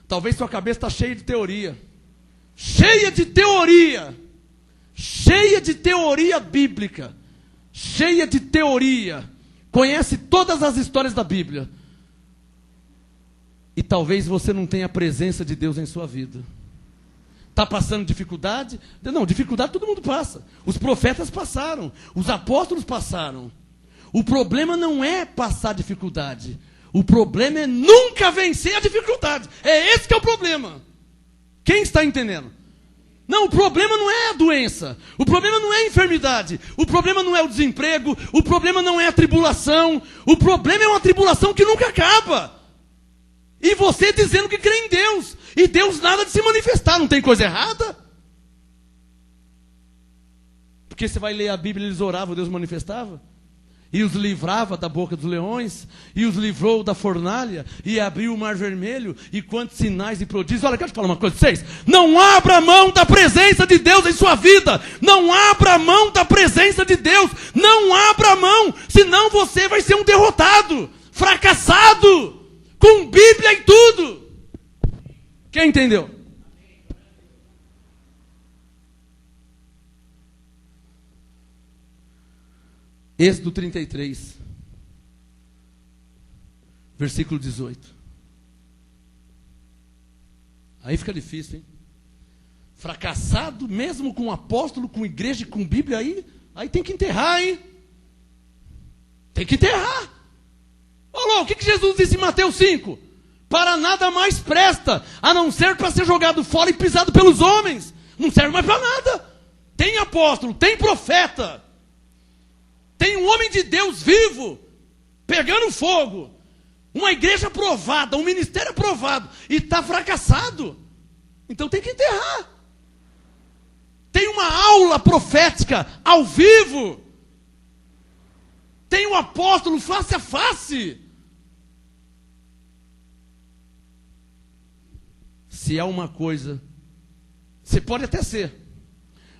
Talvez sua cabeça está cheia de teoria. Cheia de teoria. Cheia de teoria bíblica. Cheia de teoria. Conhece todas as histórias da Bíblia. E talvez você não tenha a presença de Deus em sua vida. Está passando dificuldade? Não, dificuldade todo mundo passa. Os profetas passaram. Os apóstolos passaram. O problema não é passar dificuldade. O problema é nunca vencer a dificuldade. É esse que é o problema. Quem está entendendo? Não, o problema não é a doença. O problema não é a enfermidade. O problema não é o desemprego. O problema não é a tribulação. O problema é uma tribulação que nunca acaba. E você dizendo que crê em Deus. E Deus nada de se manifestar. Não tem coisa errada? Porque você vai ler a Bíblia, eles oravam, Deus manifestava. E os livrava da boca dos leões, e os livrou da fornalha, e abriu o mar vermelho, e quantos sinais e prodígios. Olha, quero te falar uma coisa para vocês. Não abra mão da presença de Deus em sua vida. Não abra mão da presença de Deus. Não abra mão, senão você vai ser um derrotado, fracassado, com Bíblia e tudo. Quem entendeu? Êxodo 33, versículo 18. Aí fica difícil, hein? Fracassado, mesmo com apóstolo, com igreja e com Bíblia, aí tem que enterrar, hein? Tem que enterrar. Olha, o que Jesus disse em Mateus 5? Para nada mais presta, a não ser para ser jogado fora e pisado pelos homens. Não serve mais para nada. Tem apóstolo, tem profeta. Tem um homem de Deus vivo, pegando fogo, uma igreja aprovada, um ministério aprovado, e está fracassado. Então tem que enterrar. Tem uma aula profética ao vivo. Tem um apóstolo face a face. Se há uma coisa, você pode até ser.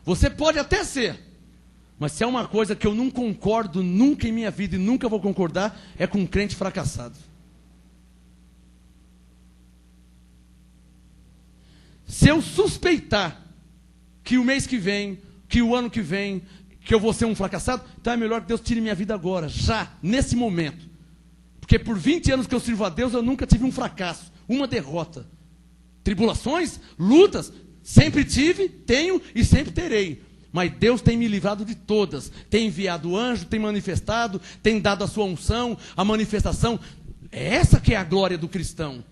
Você pode até ser. Mas se é uma coisa que eu não concordo nunca em minha vida e nunca vou concordar, é com um crente fracassado. Se eu suspeitar que o mês que vem, que o ano que vem, que eu vou ser um fracassado, então é melhor que Deus tire minha vida agora, já, nesse momento. Porque por 20 anos que eu sirvo a Deus, eu nunca tive um fracasso, uma derrota. Tribulações, lutas, sempre tive, tenho e sempre terei. Mas Deus tem me livrado de todas. Tem enviado anjo, tem manifestado, tem dado a sua unção, a manifestação. É essa que é a glória do cristão.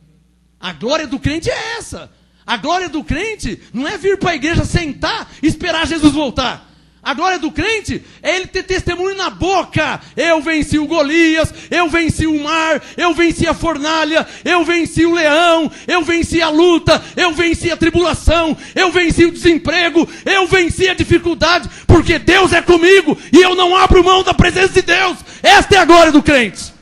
A glória do crente é essa. A glória do crente não é vir para a igreja sentar e esperar Jesus voltar. A glória do crente é ele ter testemunho na boca. Eu venci o Golias, eu venci o mar, eu venci a fornalha, eu venci o leão, eu venci a luta, eu venci a tribulação, eu venci o desemprego, eu venci a dificuldade, porque Deus é comigo e eu não abro mão da presença de Deus. Esta é a glória do crente.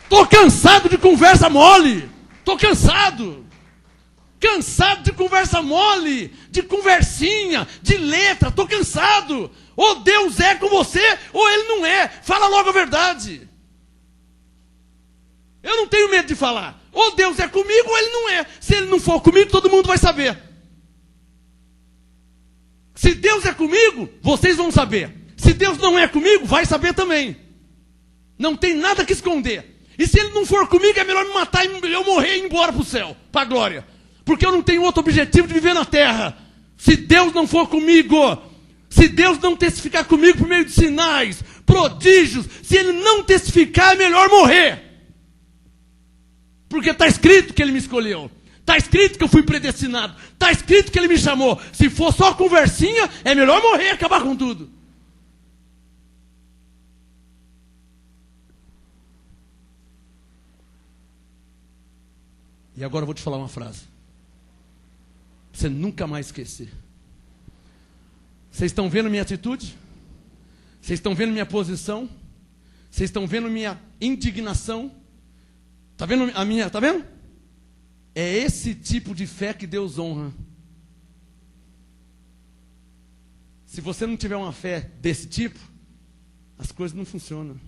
Estou cansado de conversa mole. Estou cansado. Cansado de conversa mole, de conversinha, de letra, estou cansado. Ou Deus é com você, ou Ele não é. Fala logo a verdade. Eu não tenho medo de falar. Ou Deus é comigo, ou Ele não é. Se Ele não for comigo, todo mundo vai saber. Se Deus é comigo, vocês vão saber. Se Deus não é comigo, vai saber também. Não tem nada que esconder. E se Ele não for comigo, é melhor me matar e eu morrer e ir embora para o céu, para a glória. Porque eu não tenho outro objetivo de viver na terra. Se Deus não for comigo, se Deus não testificar comigo por meio de sinais, prodígios, se Ele não testificar, é melhor morrer. Porque está escrito que Ele me escolheu. Está escrito que eu fui predestinado. Está escrito que Ele me chamou. Se for só conversinha, é melhor morrer e acabar com tudo. E agora eu vou te falar uma frase. Pra você nunca mais esquecer. Vocês estão vendo minha atitude? Vocês estão vendo minha posição? Vocês estão vendo minha indignação? Está vendo a minha? Está vendo? É esse tipo de fé que Deus honra. Se você não tiver uma fé desse tipo, as coisas não funcionam.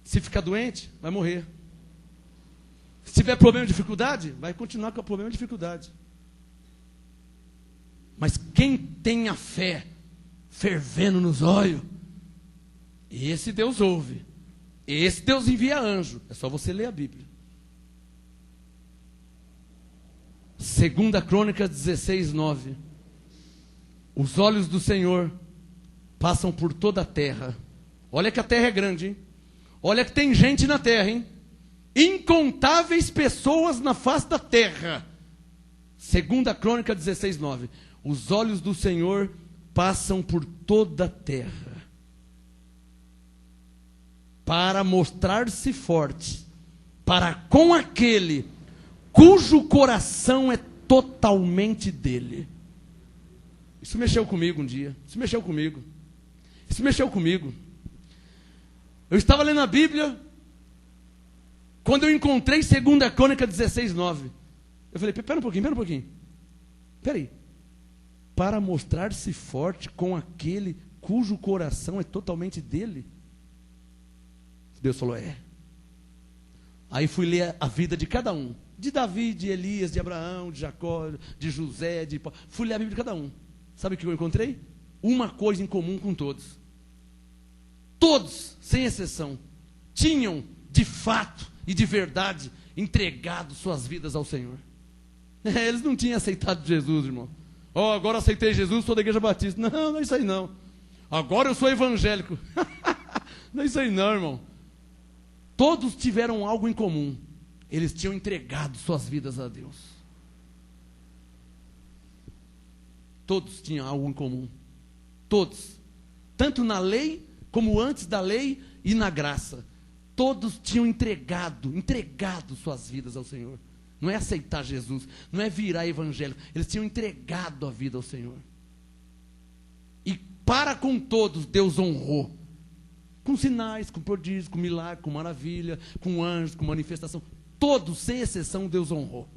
Se ficar doente, vai morrer. Se tiver problema de dificuldade, vai continuar com o problema de dificuldade. Mas quem tem a fé fervendo nos olhos, esse Deus ouve. Esse Deus envia anjo. É só você ler a Bíblia. 2 Crônicas 16:9. Os olhos do Senhor passam por toda a terra. Olha que a terra é grande, hein? Olha que tem gente na terra, hein? Incontáveis pessoas na face da terra. 2 Crônica 16:9. Os olhos do Senhor passam por toda a terra para mostrar-se forte para com aquele cujo coração é totalmente dele. Isso mexeu comigo um dia. Isso mexeu comigo. Eu estava lendo a Bíblia, quando eu encontrei 2 Crônica 16:9. Eu falei, pera um pouquinho. Pera aí. Para mostrar-se forte com aquele cujo coração é totalmente dele. Deus falou, é. Aí fui ler a vida de cada um. De Davi, de Elias, de Abraão, de Jacó, de José, de Paulo. Fui ler a Bíblia de cada um. Sabe o que eu encontrei? Uma coisa em comum com todos. Todos, sem exceção, tinham de fato e de verdade entregado suas vidas ao Senhor. Eles não tinham aceitado Jesus, irmão. Agora aceitei Jesus, sou da Igreja Batista. Não é isso aí não. Agora eu sou evangélico. Não é isso aí não, irmão. Todos tiveram algo em comum. Eles tinham entregado suas vidas a Deus. Todos tinham algo em comum. Todos. Tanto na lei, como antes da lei e na graça. Todos tinham entregado suas vidas ao Senhor. Não é aceitar Jesus, não é virar evangélico. Eles tinham entregado a vida ao Senhor. E para com todos, Deus honrou. Com sinais, com prodígios, com milagre, com maravilha, com anjos, com manifestação. Todos, sem exceção, Deus honrou.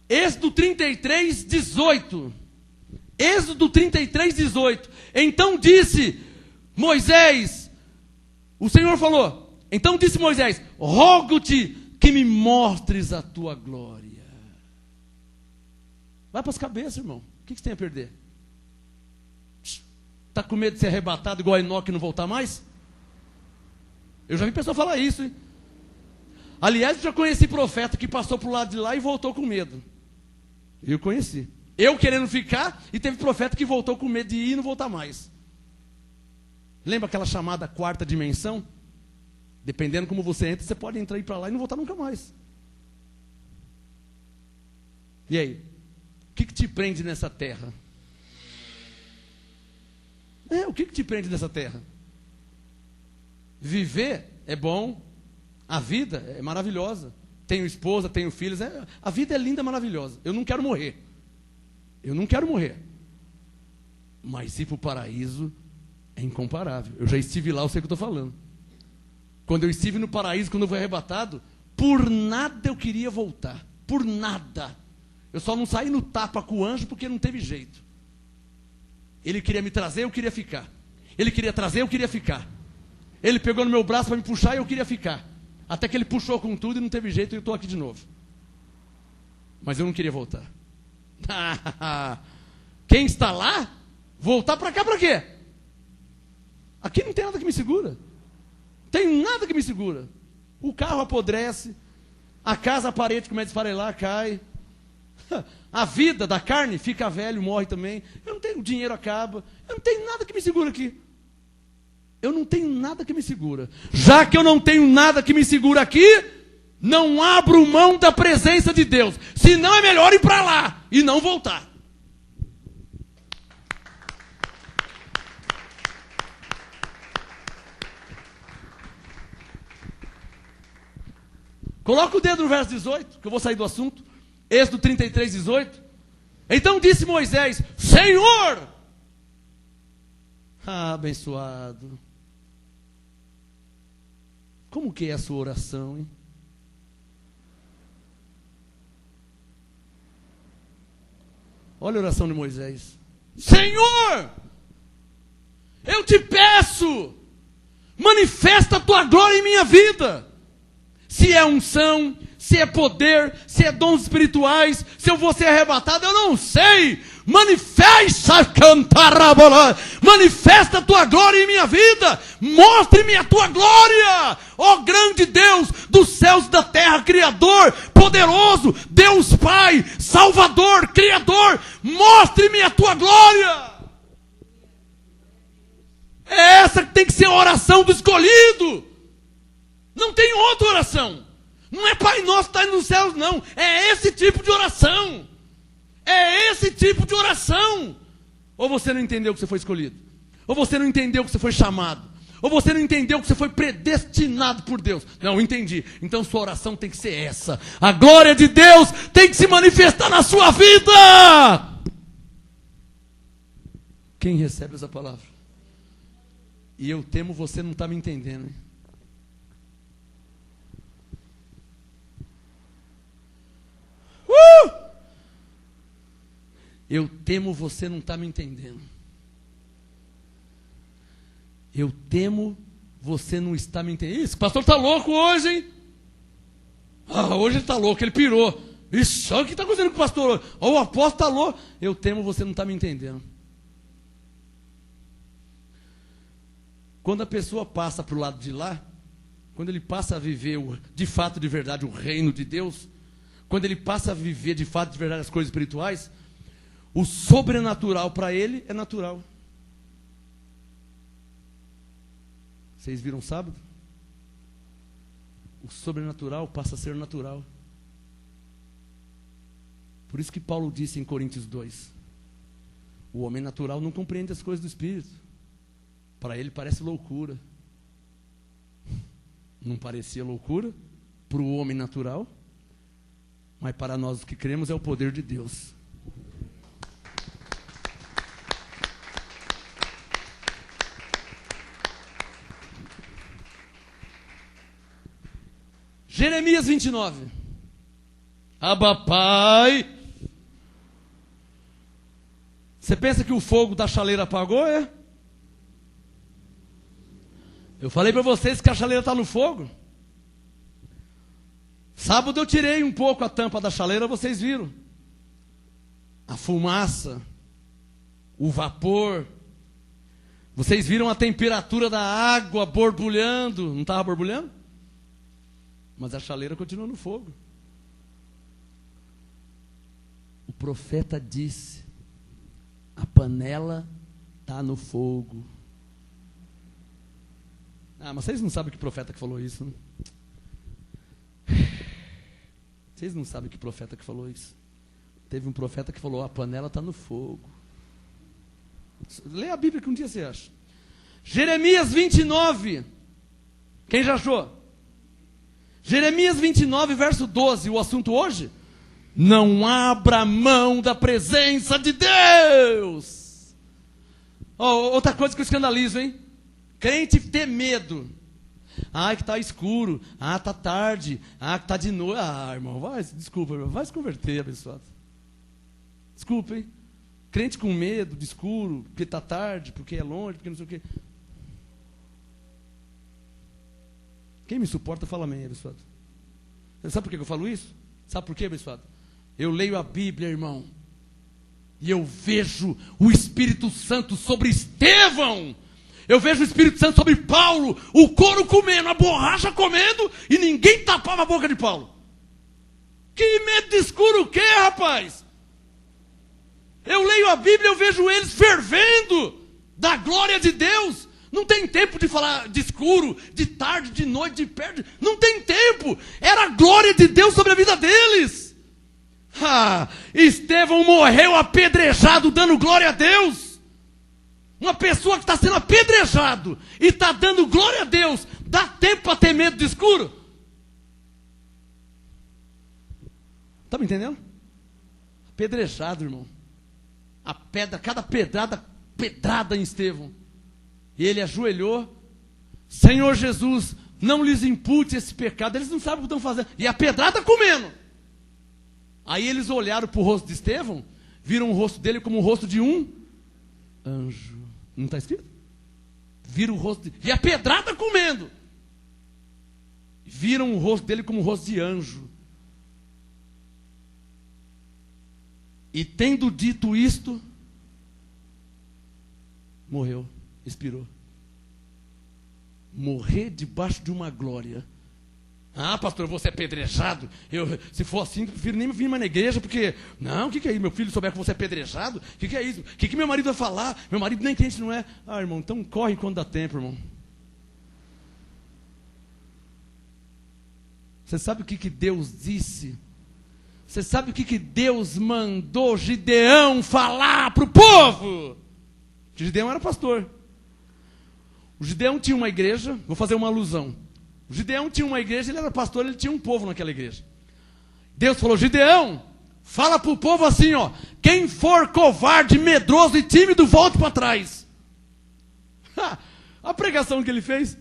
Êxodo 33:18. Êxodo 33:18. Então disse Moisés, o Senhor falou, então disse Moisés, rogo-te que me mostres a tua glória. Vai para as cabeças, irmão. O que você tem a perder? Está com medo de ser arrebatado igual a Enoque e não voltar mais? Eu já vi pessoa falar isso, hein? Aliás, eu já conheci profeta que passou para o lado de lá e voltou com medo. Eu conheci. Eu querendo ficar, e teve profeta que voltou com medo de ir e não voltar mais. Lembra aquela chamada quarta dimensão? Dependendo como você entra, você pode entrar e ir para lá e não voltar nunca mais. E aí? O que te prende nessa terra? O que te prende nessa terra? Viver é bom, a vida é maravilhosa. Tenho esposa, tenho filhos, a vida é linda, maravilhosa. Eu não quero morrer. Mas ir para o paraíso é incomparável. Eu já estive lá, eu sei o que eu estou falando. Quando eu estive no paraíso, quando eu fui arrebatado, por nada eu queria voltar. Por nada. Eu só não saí no tapa com o anjo porque não teve jeito. Ele queria me trazer, eu queria ficar. Ele queria trazer, eu queria ficar. Ele pegou no meu braço para me puxar e eu queria ficar. Até que ele puxou com tudo e não teve jeito e eu estou aqui de novo. Mas eu não queria voltar. Quem está lá, voltar para cá para quê? Aqui não tem nada que me segura. Tem nada que me segura. O carro apodrece, a casa, a parede começa a esfarelar, cai. A vida da carne fica velho, morre também. Eu não tenho, o dinheiro acaba. Eu não tenho nada que me segura aqui. Eu não tenho nada que me segura. Já que eu não tenho nada que me segura aqui, não abro mão da presença de Deus. Senão é melhor ir para lá e não voltar. Coloca o dedo no verso 18, que eu vou sair do assunto. Êxodo 33:18. Então disse Moisés, Senhor! Abençoado. Como que é a sua oração, hein? Olha a oração de Moisés. Senhor, eu te peço, manifesta a tua glória em minha vida. Se é unção, se é poder, se é dons espirituais, se eu vou ser arrebatado, eu não sei. manifesta a tua glória em minha vida, mostre-me a tua glória, ó grande Deus dos céus e da terra, Criador, poderoso, Deus Pai, Salvador, Criador, mostre-me a tua glória. É essa que tem que ser a oração do escolhido, não tem outra oração, não é Pai Nosso que está nos céus, não, é esse tipo de oração. É esse tipo de oração. Ou você não entendeu que você foi escolhido, ou você não entendeu que você foi chamado, ou você não entendeu que você foi predestinado por Deus. Não, entendi. Então sua oração tem que ser essa. A glória de Deus tem que se manifestar na sua vida. Quem recebe essa palavra? E eu temo você não está me entendendo, hein? Eu temo você não está me entendendo. Eu temo você não está me entendendo. Isso, o pastor está louco hoje, hein? Hoje ele está louco, ele pirou. Isso, olha o que está acontecendo com o pastor hoje. O apóstolo está louco. Eu temo você não está me entendendo. Quando a pessoa passa para o lado de lá, quando ele passa a viver de fato, de verdade, o reino de Deus, quando ele passa a viver de fato, de verdade, as coisas espirituais, o sobrenatural para ele é natural. Vocês viram sábado? O sobrenatural passa a ser natural. Por isso que Paulo disse em Coríntios 2: o homem natural não compreende as coisas do Espírito. Para ele parece loucura. Não parecia loucura para o homem natural, mas para nós que cremos é o poder de Deus. Jeremias 29. Abba, Pai. Você pensa que o fogo da chaleira apagou, é? Eu falei para vocês que a chaleira está no fogo. Sábado eu tirei um pouco a tampa da chaleira, vocês viram. A fumaça, o vapor. Vocês viram a temperatura da água borbulhando. Não estava borbulhando? Mas a chaleira continua no fogo. O profeta disse: a panela está no fogo. Mas vocês não sabem que profeta que falou isso, né? Vocês não sabem que profeta que falou isso. Teve um profeta que falou: a panela está no fogo. Lê a Bíblia que um dia você acha. Jeremias 29. Quem já achou? Jeremias 29, verso 12, o assunto hoje: não abra mão da presença de Deus. Outra coisa que eu escandalizo, hein? Crente ter medo. Que está escuro. Está tarde. Que está de noite. Irmão, desculpa, irmão, vai se converter, abençoado. Desculpa, hein? Crente com medo de escuro, porque está tarde, porque é longe, porque não sei o quê. Quem me suporta, fala amém, abençoado. Sabe por que eu falo isso? Sabe por quê, abençoado? Eu leio a Bíblia, irmão, e eu vejo o Espírito Santo sobre Estevão. Eu vejo o Espírito Santo sobre Paulo, o couro comendo, a borracha comendo, e ninguém tapava a boca de Paulo. Que medo de escuro o quê, rapaz? Eu leio a Bíblia, eu vejo eles fervendo da glória de Deus. Não tem tempo de falar de escuro, de tarde, de noite, de perto. Não tem tempo. Era a glória de Deus sobre a vida deles. Estevão morreu apedrejado, dando glória a Deus. Uma pessoa que está sendo apedrejado e está dando glória a Deus, dá tempo para ter medo de escuro? Está me entendendo? Apedrejado, irmão. A pedra, cada pedrada em Estevão. E ele ajoelhou: Senhor Jesus, não lhes impute esse pecado. Eles não sabem o que estão fazendo. E a pedrada comendo. Aí eles olharam para o rosto de Estevão, viram o rosto dele como o rosto de um anjo. Não está escrito? Viram o rosto e a pedrada comendo. Viram o rosto dele como o rosto de anjo. E tendo dito isto, morreu, expirou. Morrer debaixo de uma glória. Ah, pastor, eu vou ser apedrejado. Se for assim, eu prefiro nem vir mais na igreja, porque... Não, o que é isso? Meu filho souber que você é apedrejado? O que é isso? O que meu marido vai falar? Meu marido nem crente não é. Ah, irmão, então corre quando dá tempo, irmão. Você sabe o que Deus disse? Você sabe o que Deus mandou Gideão falar para o povo? Gideão era pastor. O Gideão tinha uma igreja, vou fazer uma alusão. O Gideão tinha uma igreja, ele era pastor, ele tinha um povo naquela igreja. Deus falou, Gideão, fala para o povo assim, ó, quem for covarde, medroso e tímido, volte para trás. A pregação que ele fez,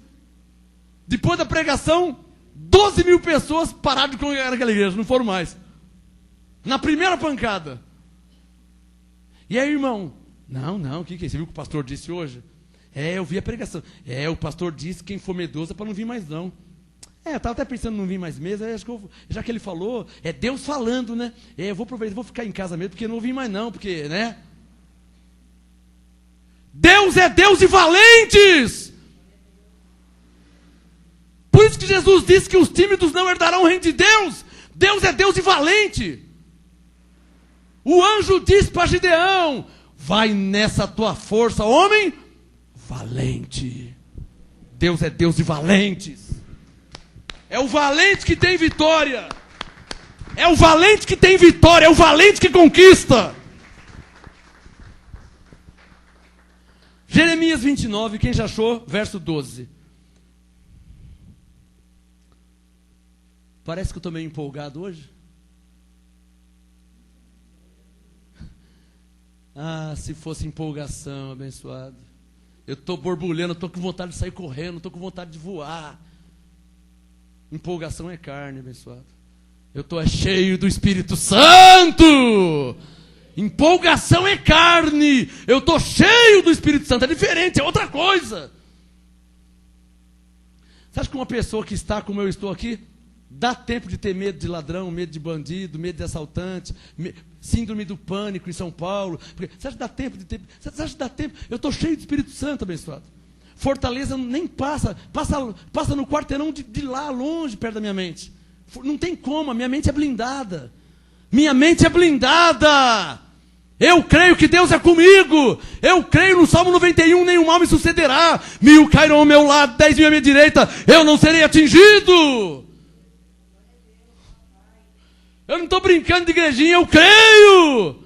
depois da pregação, 12 mil pessoas pararam de congregar naquela igreja, não foram mais. Na primeira pancada. E aí, irmão, não, o que é isso? Você viu o que o pastor disse hoje? Eu vi a pregação. O pastor disse que quem for medroso é para não vir mais não. Eu estava até pensando em não vir mais mesmo, acho que já que ele falou, é Deus falando, né? Eu vou aproveitar, vou ficar em casa mesmo, porque não vou vir mais não, porque, né? Deus é Deus de valentes! Por isso que Jesus disse que os tímidos não herdarão o reino de Deus. Deus é Deus de valente. O anjo disse para Gideão, vai nessa tua força, homem valente. Deus é Deus de valentes. É o valente que tem vitória. É o valente que tem vitória. É o valente que conquista. Jeremias 29, quem já achou? Verso 12. Parece que eu estou meio empolgado hoje. Ah, se fosse empolgação, abençoado. Eu estou borbulhando, estou com vontade de sair correndo, estou com vontade de voar. Empolgação é carne, abençoado. Eu estou cheio do Espírito Santo. Empolgação é carne. Eu estou cheio do Espírito Santo. É diferente, é outra coisa. Você acha que uma pessoa que está como eu estou aqui, dá tempo de ter medo de ladrão, medo de bandido, medo de assaltante, síndrome do pânico em São Paulo? Porque, você acha que dá tempo de ter... Você acha que dá tempo? Eu estou cheio do Espírito Santo, abençoado. Fortaleza nem passa no quarteirão de lá, longe, perto da minha mente. Não tem como, a minha mente é blindada. Minha mente é blindada. Eu creio que Deus é comigo. Eu creio no Salmo 91, nenhum mal me sucederá. 1000 cairão ao meu lado, 10 mil à minha direita, eu não serei atingido. Eu não estou brincando de igrejinha, eu creio.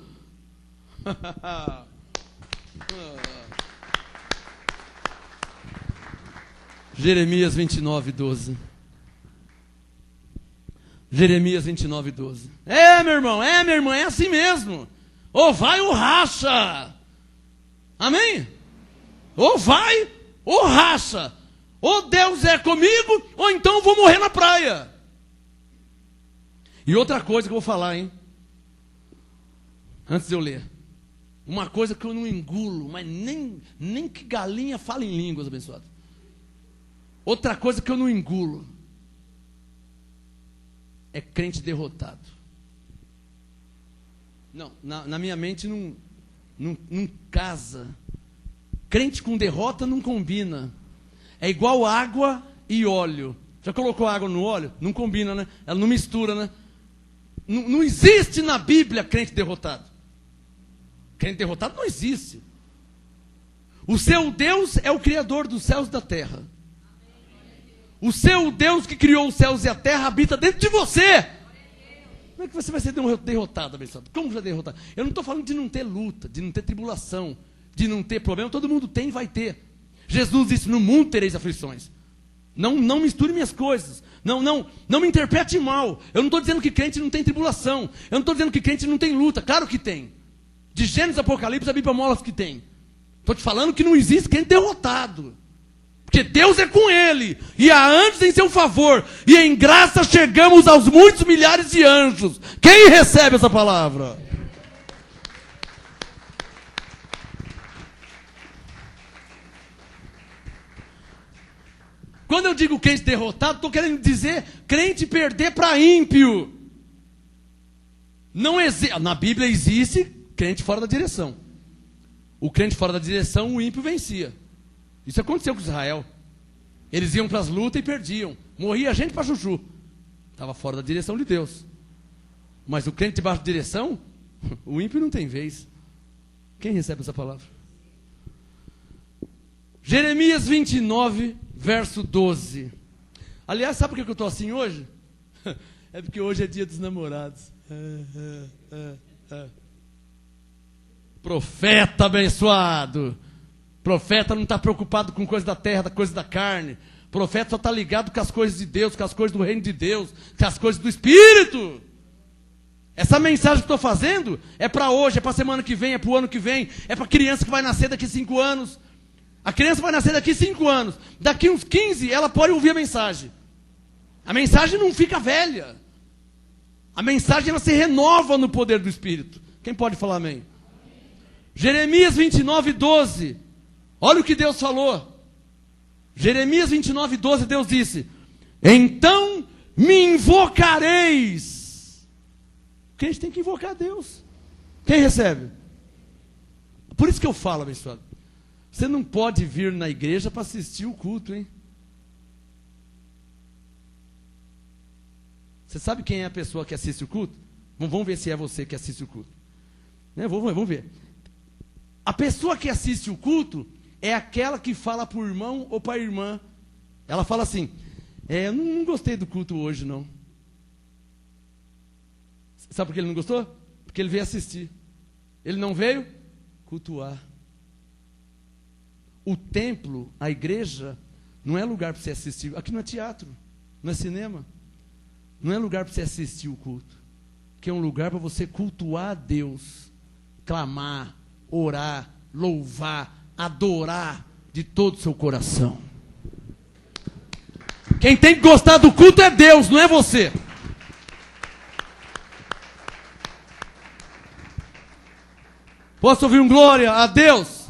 Jeremias 29, 12. Jeremias 29, 12. Meu irmão, minha irmã, é assim mesmo. Ou vai ou racha. Amém? Ou vai ou racha. Ou Deus é comigo, ou então eu vou morrer na praia. E outra coisa que eu vou falar, hein? Antes de eu ler. Uma coisa que eu não engulo, mas nem que galinha fala em línguas, abençoado. Outra coisa que eu não engulo é crente derrotado. Não, na minha mente não casa. Crente com derrota não combina. É igual água e óleo. Já colocou água no óleo? Não combina, né? Ela não mistura, né? Não existe na Bíblia crente derrotado. Crente derrotado não existe. O seu Deus é o Criador dos céus e da terra. O seu Deus que criou os céus e a terra habita dentro de você. Como é que você vai ser derrotado, abençoado? Como já derrotado? Eu não estou falando de não ter luta, de não ter tribulação, de não ter problema. Todo mundo tem e vai ter. Jesus disse, no mundo tereis aflições. Não misture minhas coisas. Não me interprete mal. Eu não estou dizendo que crente não tem tribulação. Eu não estou dizendo que crente não tem luta. Claro que tem. De Gênesis a Apocalipse, a Bíblia mostra que tem. Estou te falando que não existe crente derrotado. Porque Deus é com ele. E há anjos em seu favor. E em graça chegamos aos muitos milhares de anjos. Quem recebe essa palavra? Quando eu digo crente derrotado, estou querendo dizer crente perder para ímpio. Na Bíblia existe crente fora da direção. O crente fora da direção, o ímpio vencia. Isso aconteceu com Israel. Eles iam para as lutas e perdiam. Morria gente para chuchu. Estava fora da direção de Deus. Mas o crente debaixo da direção, o ímpio não tem vez. Quem recebe essa palavra? Jeremias 29, verso 12. Aliás, sabe por que eu estou assim hoje? É porque hoje é dia dos namorados. Profeta abençoado. Profeta não está preocupado com coisa da terra, coisa da carne. Profeta só está ligado com as coisas de Deus, com as coisas do reino de Deus, com as coisas do Espírito. Essa mensagem que estou fazendo é para hoje, é para a semana que vem, é para o ano que vem, é para a criança que vai nascer daqui 5 anos. A criança vai nascer daqui 5 anos. Daqui uns 15, ela pode ouvir a mensagem. A mensagem não fica velha. A mensagem ela se renova no poder do Espírito. Quem pode falar amém? Jeremias 29, 12. Olha o que Deus falou. Jeremias 29, 12, Deus disse: então me invocareis. Porque a gente tem que invocar Deus. Quem recebe? Por isso que eu falo, abençoado. Você não pode vir na igreja para assistir o culto, hein? Você sabe quem é a pessoa que assiste o culto? Vamos ver se é você que assiste o culto. Vamos ver. A pessoa que assiste o culto é aquela que fala para o irmão ou para a irmã. Ela fala assim: eu não gostei do culto hoje, não. Sabe por que ele não gostou? Porque ele veio assistir. Ele não veio cultuar. O templo, a igreja, não é lugar para você assistir. Aqui não é teatro, não é cinema. Não é lugar para você assistir o culto. Que é um lugar para você cultuar a Deus. Clamar, orar, louvar, adorar de todo o seu coração. Quem tem que gostar do culto é Deus, não é você. Posso ouvir um glória a Deus?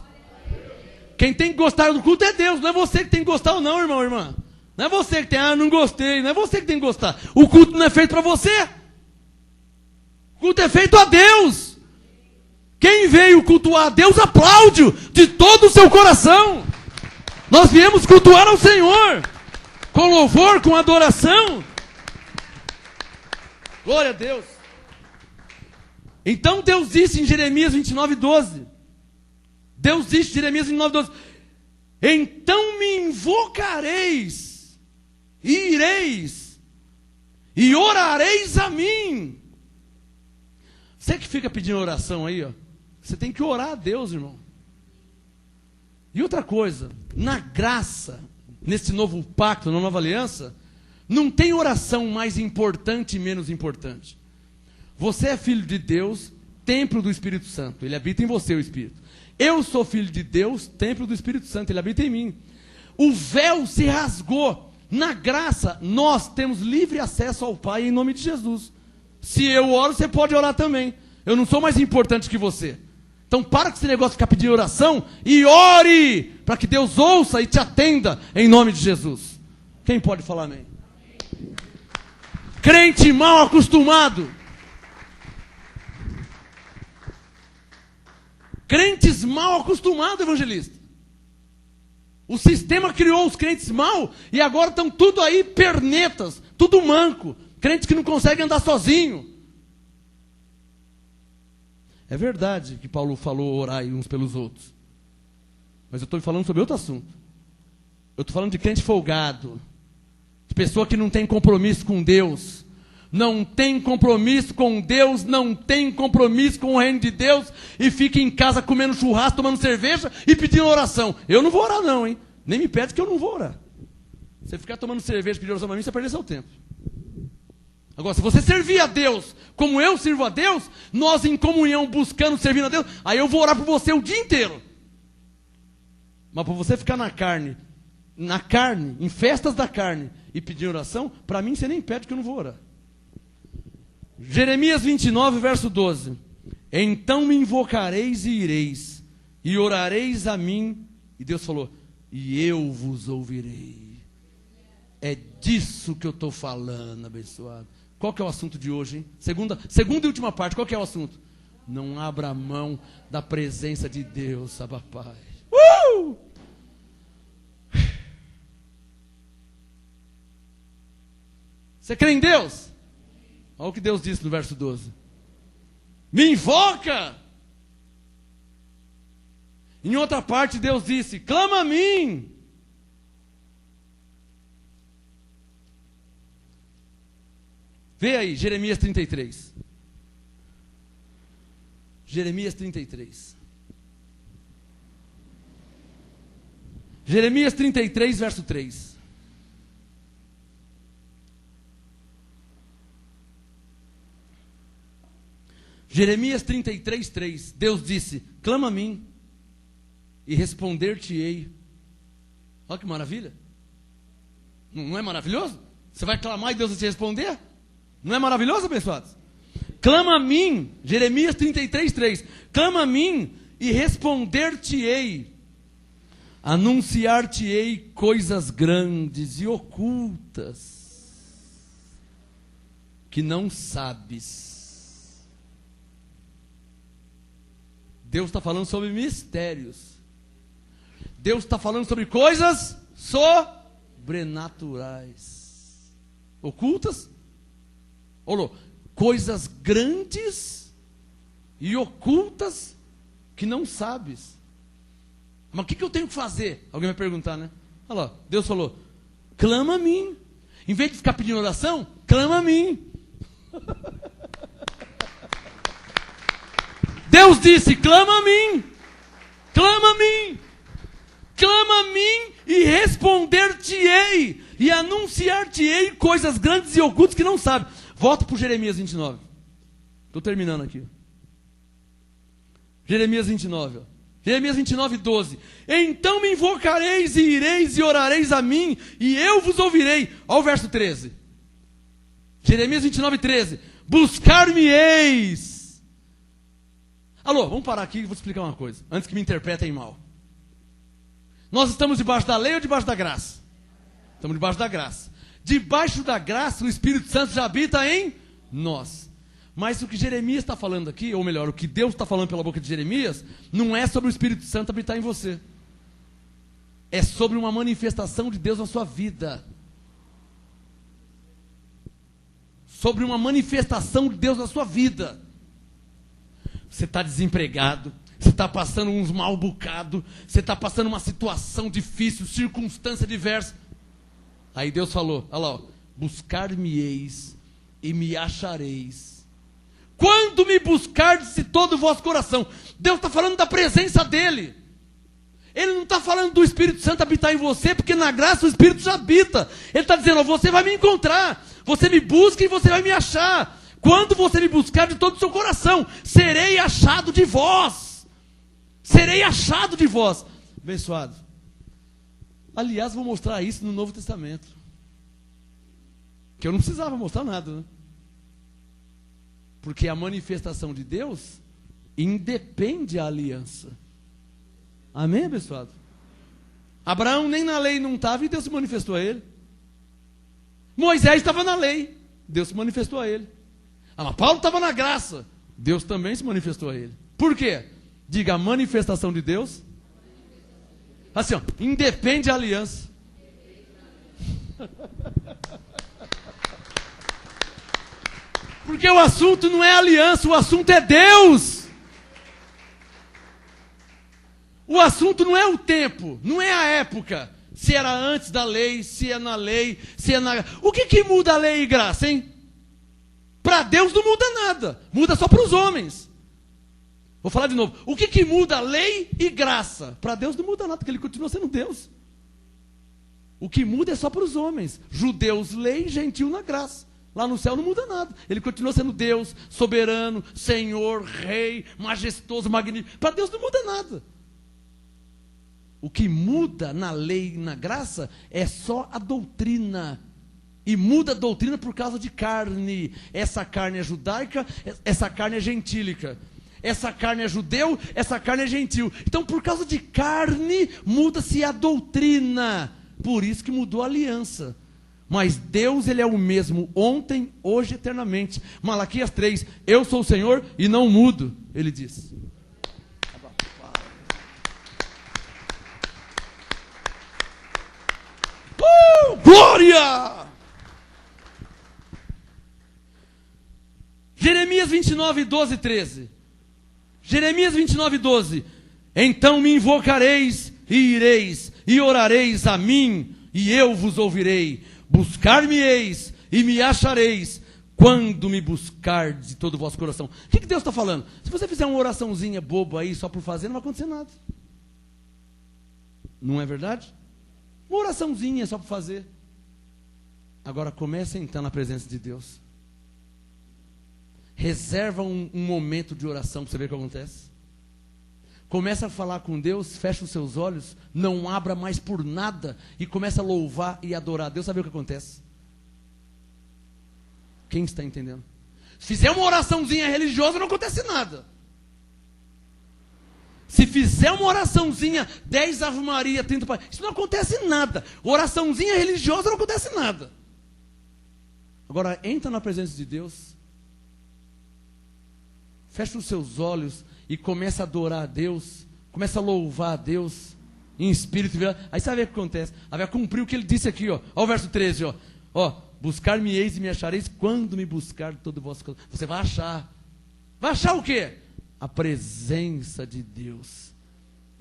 Quem tem que gostar do culto é Deus, não é você que tem que gostar ou não, irmão ou irmã. Não é você que tem, não gostei, não é você que tem que gostar. O culto não é feito para você. O culto é feito a Deus. Quem veio cultuar a Deus, aplaude de todo o seu coração. Nós viemos cultuar ao Senhor, com louvor, com adoração. Glória a Deus. Então Deus disse em Jeremias 29, 12. Deus disse em Jeremias 29, 12. Então me invocareis, e ireis, e orareis a mim. Você que fica pedindo oração aí, ó, você tem que orar a Deus, irmão. E outra coisa, na graça, nesse novo pacto, na nova aliança, não tem oração mais importante e menos importante. Você é filho de Deus, templo do Espírito Santo. Ele habita em você, o Espírito. Eu sou filho de Deus, templo do Espírito Santo. Ele habita em mim. O véu se rasgou. Na graça, nós temos livre acesso ao Pai em nome de Jesus. Se eu oro, você pode orar também. Eu não sou mais importante que você. Então para com esse negócio de ficar pedindo oração e ore para que Deus ouça e te atenda em nome de Jesus. Quem pode falar amém? Crente mal acostumado. Crentes mal acostumados, evangelista. O sistema criou os crentes mal e agora estão tudo aí pernetas, tudo manco. Crentes que não conseguem andar sozinho. É verdade que Paulo falou orar uns pelos outros. Mas eu estou falando sobre outro assunto. Eu estou falando de crente folgado. De pessoa que não tem compromisso com Deus. Não tem compromisso com Deus, não tem compromisso com o reino de Deus e fica em casa comendo churrasco, tomando cerveja e pedindo oração. Eu não vou orar não, hein? Nem me pede que eu não vou orar. Você ficar tomando cerveja e pedir oração para mim, você vai perder seu tempo. Agora, se você servir a Deus como eu sirvo a Deus, nós em comunhão, buscando, servindo a Deus, aí eu vou orar por você o dia inteiro. Mas para você ficar na carne, em festas da carne e pedir oração, para mim você nem pede que eu não vou orar. Jeremias 29, verso 12. Então me invocareis e ireis, e orareis a mim. E Deus falou, e eu vos ouvirei. É disso que eu estou falando, abençoado. Qual que é o assunto de hoje, hein? Segunda e última parte, qual que é o assunto? Não abra mão da presença de Deus, papai. Você crê em Deus? Olha o que Deus disse no verso 12. Me invoca! Em outra parte Deus disse, clama a mim! Vê aí, Jeremias 33. Jeremias 33. Jeremias 33, verso 3. Jeremias 33, 3. Deus disse, clama a mim e responder-te-ei. Olha que maravilha. Não é maravilhoso? Você vai clamar e Deus vai te responder? Não é maravilhoso, abençoados? Clama a mim, Jeremias 33, 3. Clama a mim e responder-te-ei. Anunciar-te-ei coisas grandes e ocultas que não sabes. Deus está falando sobre mistérios. Deus está falando sobre coisas sobrenaturais. Ocultas? Olô, coisas grandes e ocultas que não sabes. Mas o que eu tenho que fazer? Alguém vai perguntar, né? Olha lá, Deus falou, clama a mim. Em vez de ficar pedindo oração, clama a mim. Deus disse, clama a mim. Clama a mim. Clama a mim e responder-te-ei. E anunciar-te-ei coisas grandes e ocultas que não sabe. Volta para o Jeremias 29. Estou terminando aqui. Jeremias 29. Ó. Jeremias 29, 12. Então me invocareis e ireis e orareis a mim, e eu vos ouvirei. Olha o verso 13. Jeremias 29, 13. Buscar-me-eis. Alô, vamos parar aqui e vou te explicar uma coisa, antes que me interpretem mal. Nós estamos debaixo da lei ou debaixo da graça? Estamos debaixo da graça. Debaixo da graça, o Espírito Santo já habita em nós. Mas o que Jeremias está falando aqui, ou melhor, o que Deus está falando pela boca de Jeremias, não é sobre o Espírito Santo habitar em você. É sobre uma manifestação de Deus na sua vida. Sobre uma manifestação de Deus na sua vida. Você está desempregado, você está passando uns mal bocado, você está passando uma situação difícil, circunstância diversa. Aí Deus falou, olha lá, ó, buscar-me-eis e me achareis. Quando me buscardes de todo o vosso coração. Deus está falando da presença dEle. Ele não está falando do Espírito Santo habitar em você, porque na graça o Espírito já habita. Ele está dizendo, ó, você vai me encontrar. Você me busca e você vai me achar. Quando você me buscar de todo o seu coração, serei achado de vós. Serei achado de vós. Abençoado. Aliás, vou mostrar isso no Novo Testamento. Que eu não precisava mostrar nada, né? Porque a manifestação de Deus independe da aliança. Amém, abençoado? Abraão nem na lei não estava e Deus se manifestou a ele. Moisés estava na lei, Deus se manifestou a ele. Mas Paulo estava na graça, Deus também se manifestou a ele. Por quê? Diga, a manifestação de Deus, assim, ó, independe da aliança. Porque o assunto não é aliança, o assunto é Deus. O assunto não é o tempo, não é a época. Se era antes da lei, se é na lei, se é na... O que muda a lei e graça, hein? Para Deus não muda nada, muda só para os homens. Vou falar de novo. O que muda a lei e graça? Para Deus não muda nada, porque Ele continua sendo Deus. O que muda é só para os homens. Judeus, lei, gentil na graça. Lá no céu não muda nada. Ele continua sendo Deus, soberano, Senhor, Rei, majestoso, magnífico. Para Deus não muda nada. O que muda na lei e na graça é só a doutrina. E muda a doutrina por causa de carne. Essa carne é judaica, essa carne é gentílica. Essa carne é judeu, essa carne é gentil. Então, por causa de carne, muda-se a doutrina. Por isso que mudou a aliança. Mas Deus, Ele é o mesmo ontem, hoje, eternamente. Malaquias 3, eu sou o Senhor e não mudo, Ele diz. Glória! Jeremias 29, 12 e 13. Jeremias 29, 12. Então me invocareis e ireis, e orareis a mim, e eu vos ouvirei. Buscar-me-eis e me achareis, quando me buscardes de todo o vosso coração. O que Deus está falando? Se você fizer uma oraçãozinha boba aí, só por fazer, não vai acontecer nada. Não é verdade? Uma oraçãozinha só por fazer. Agora comece a entrar na presença de Deus. Reserva um momento de oração para você ver o que acontece. Começa a falar com Deus, fecha os seus olhos, não abra mais por nada e começa a louvar e adorar Deus. Sabe o que acontece? Quem está entendendo? Se fizer uma oraçãozinha religiosa, não acontece nada. Se fizer uma oraçãozinha, 10 Ave Maria, 30 Pai, isso não acontece nada. Oraçãozinha religiosa não acontece nada. Agora, entra na presença de Deus, fecha os seus olhos e começa a adorar a Deus, começa a louvar a Deus, em espírito. Aí você vai ver o que acontece. Aí vai cumprir o que ele disse aqui, ó. Olha o verso 13, ó. Buscar-me-eis e me achareis quando me buscar de todo o vosso coração. Você vai achar. Vai achar o quê? A presença de Deus,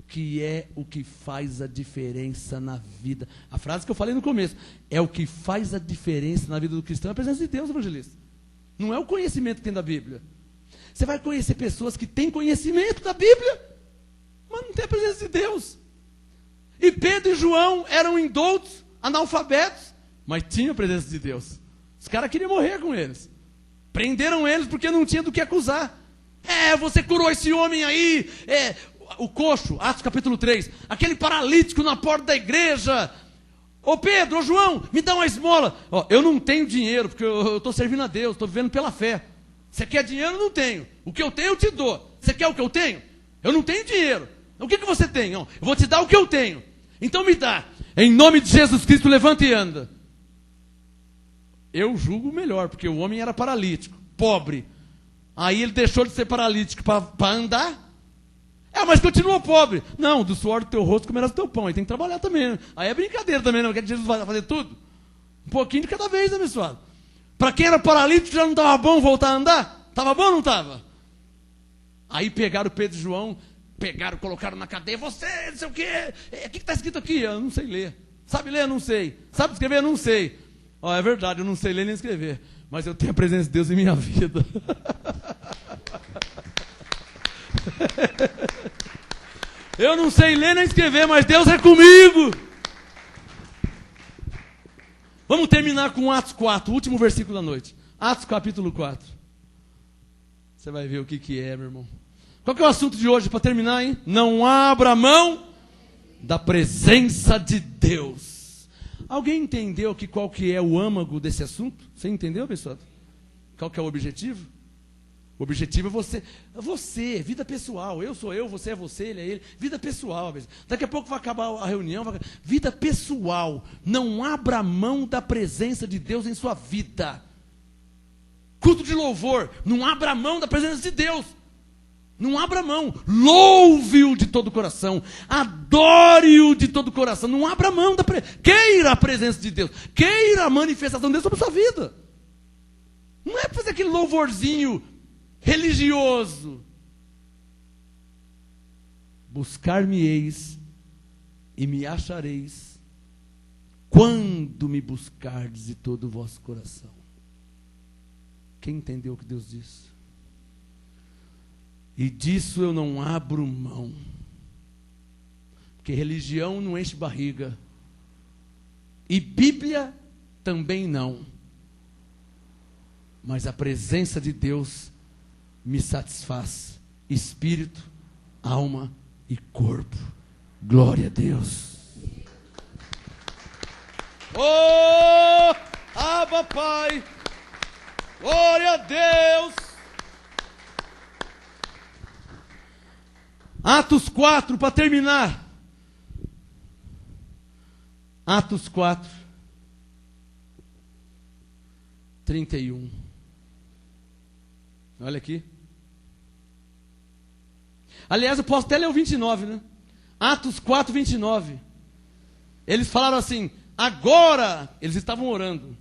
que é o que faz a diferença na vida. A frase que eu falei no começo, é o que faz a diferença na vida do cristão, é a presença de Deus, evangelista. Não é o conhecimento que tem da Bíblia. Você vai conhecer pessoas que têm conhecimento da Bíblia, mas não tem a presença de Deus. E Pedro e João eram indoutos, analfabetos, mas tinham a presença de Deus. Os caras queriam morrer com eles. Prenderam eles porque não tinha do que acusar. Você curou esse homem aí, o coxo, Atos capítulo 3, aquele paralítico na porta da igreja. Ô Pedro, ô João, me dá uma esmola. Eu não tenho dinheiro, porque eu estou servindo a Deus, estou vivendo pela fé. Você quer dinheiro? Eu não tenho. O que eu tenho, eu te dou. Você quer o que eu tenho? Eu não tenho dinheiro. O que você tem? Eu vou te dar o que eu tenho. Então me dá. Em nome de Jesus Cristo, levanta e anda. Eu julgo melhor, porque o homem era paralítico, pobre. Aí ele deixou de ser paralítico para andar. Mas continua pobre. Não, do suor do teu rosto comerás o teu pão. Aí tem que trabalhar também. Aí é brincadeira também, não. Quer que Jesus vai fazer tudo? Um pouquinho de cada vez, abençoado. Para quem era paralítico, já não estava bom voltar a andar? Estava bom ou não estava? Aí pegaram Pedro e João, colocaram na cadeia. Você, não sei o quê. O que está escrito aqui? Eu não sei ler. Sabe ler? Eu não sei. Sabe escrever? Eu não sei. É verdade, eu não sei ler nem escrever. Mas eu tenho a presença de Deus em minha vida. Eu não sei ler nem escrever, mas Deus é comigo. Vamos terminar com Atos 4, o último versículo da noite. Atos capítulo 4. Você vai ver o que é, meu irmão. Qual que é o assunto de hoje para terminar, hein? Não abra mão da presença de Deus. Alguém entendeu qual que é o âmago desse assunto? Você entendeu, pessoal? Qual que é o objetivo? O objetivo é você, vida pessoal. Eu sou eu, você é você, ele é ele. Vida pessoal. Daqui a pouco vai acabar a reunião. Vida pessoal. Não abra mão da presença de Deus em sua vida. Culto de louvor. Não abra mão da presença de Deus. Não abra mão. Louve-o de todo o coração. Adore-o de todo o coração. Não abra mão da presença. Queira a presença de Deus. Queira a manifestação de Deus sobre a sua vida. Não é para fazer aquele louvorzinho religioso. Buscar-me-eis e me achareis quando me buscardes de todo o vosso coração. Quem entendeu o que Deus disse? E disso eu não abro mão. Porque religião não enche barriga. E Bíblia também não. Mas a presença de Deus me satisfaz. Espírito, alma e corpo. Glória a Deus. Oh, Abba Pai. Glória a Deus. Atos 4, para terminar. Atos 4. 31. Olha aqui. Aliás, eu posso até ler o 29, né? Atos 4, 29. Eles falaram assim, agora, eles estavam orando.